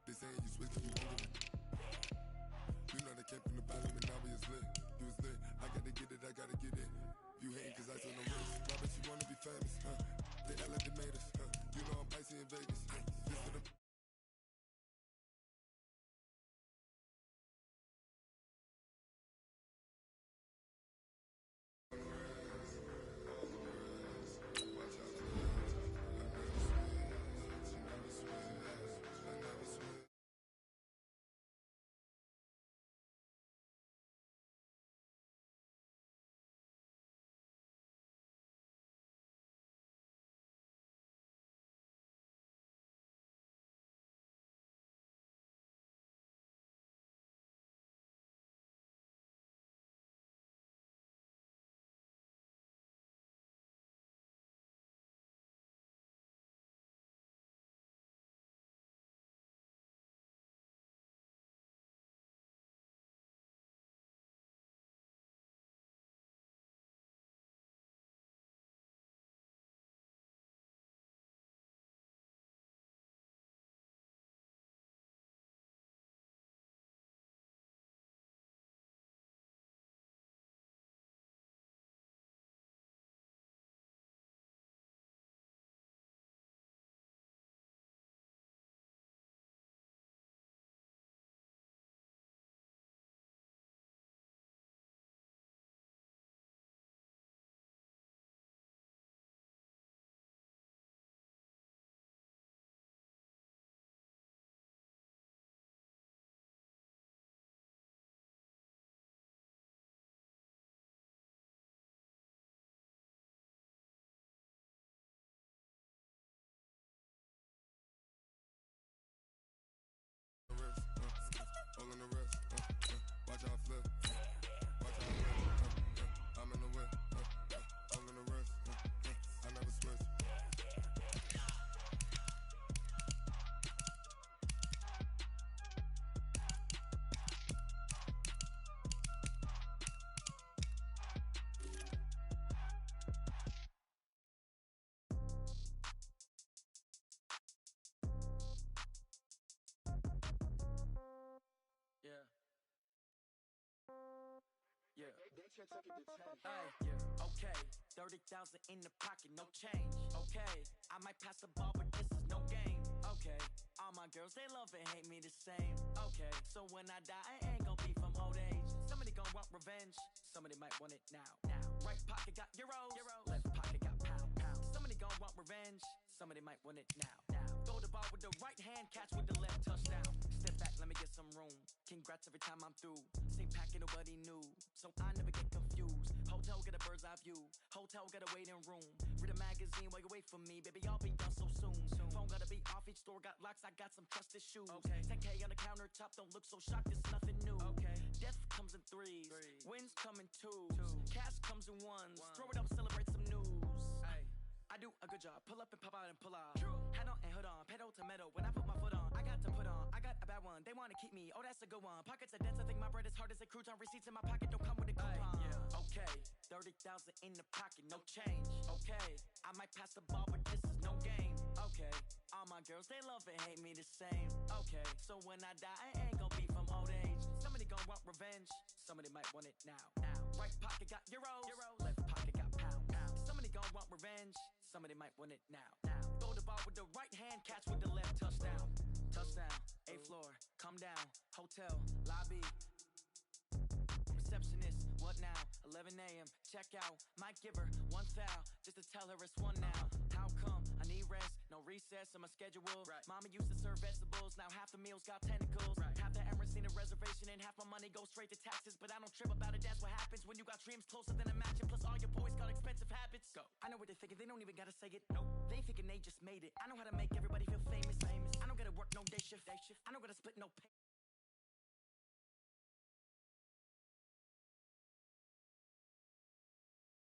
They saying you switch, you won't get it. You know they came from the bottom and now we is lit. You was lit, I gotta get it, I gotta get it. You hating cause ice on the wrist. Why bet you wanna be famous, huh? They act like they made us, huh? You know I'm icy in Vegas, Just for the all on the wrist, watch how I flip, watch how I whip, I'm in the whip, all on the wrist, I never switch. Yeah. Yeah. Yeah. Okay. 30,000 in the pocket, no change. Okay. I might pass the ball, but this is no game. Okay. All my girls, they love and hate me the same. Okay. So when I die, I ain't gon' be from old age. Somebody gon' want revenge. Somebody might want it now. Right pocket got euros. Left pocket got pound. Somebody gon' want revenge. Somebody might want it now. Throw the ball with the right hand, catch with the left, touchdown. Step back, let me get some room. Congrats every time I'm through. Same packet, nobody knew, so I never get confused. Hotel get a bird's eye view. Hotel got a waiting room. Read a magazine while you wait for me, baby. I'll be done so soon. Phone gotta be off. Each store got locks. I got some trusted shoes. 10K on the countertop. Don't look so shocked. It's nothing new. Death comes in threes. Wins come in twos. Cash comes in ones. Throw it up, celebrate some news. I do a good job. Pull up and pop out and pull out. Head on and hood on. Pedal to metal. When I put my foot on, I got to put on. I got a bad one. They want to keep me. Oh, that's a good one. Pockets are dense. I think my bread is hard as a crouton. Receipts in my pocket don't come with a coupon. Okay. 30,000 in the pocket. No change. Okay. I might pass the ball, but this is no game. Okay. All my girls, they love and hate me the same. Okay. So when I die, I ain't gon' be from old age. Somebody gon' want revenge. Somebody might want it now. Right pocket got euros. Left pocket got pound. Somebody gon' want revenge. Somebody might want it now. Throw the ball with the right hand, catch with the left, touchdown. Touchdown, 8th floor, come down, hotel, lobby. Receptionist, what now? 11 a.m., check out. Might give her one foul, just to tell her it's one now. How come? I need rest, no recess in my schedule. Mama used to serve vegetables, now half the meals got tentacles. Half have the Emirates need a reservation, and half my money goes straight to taxes. But I don't trip about it, that's what happens when you got dreams closer than a match. And plus all your boys got expensive habits. Go. I know what they're thinking, they don't even gotta say it. Nope. They thinking they just made it. I know how to make everybody feel famous. I don't gotta work no day shift. I don't gotta split no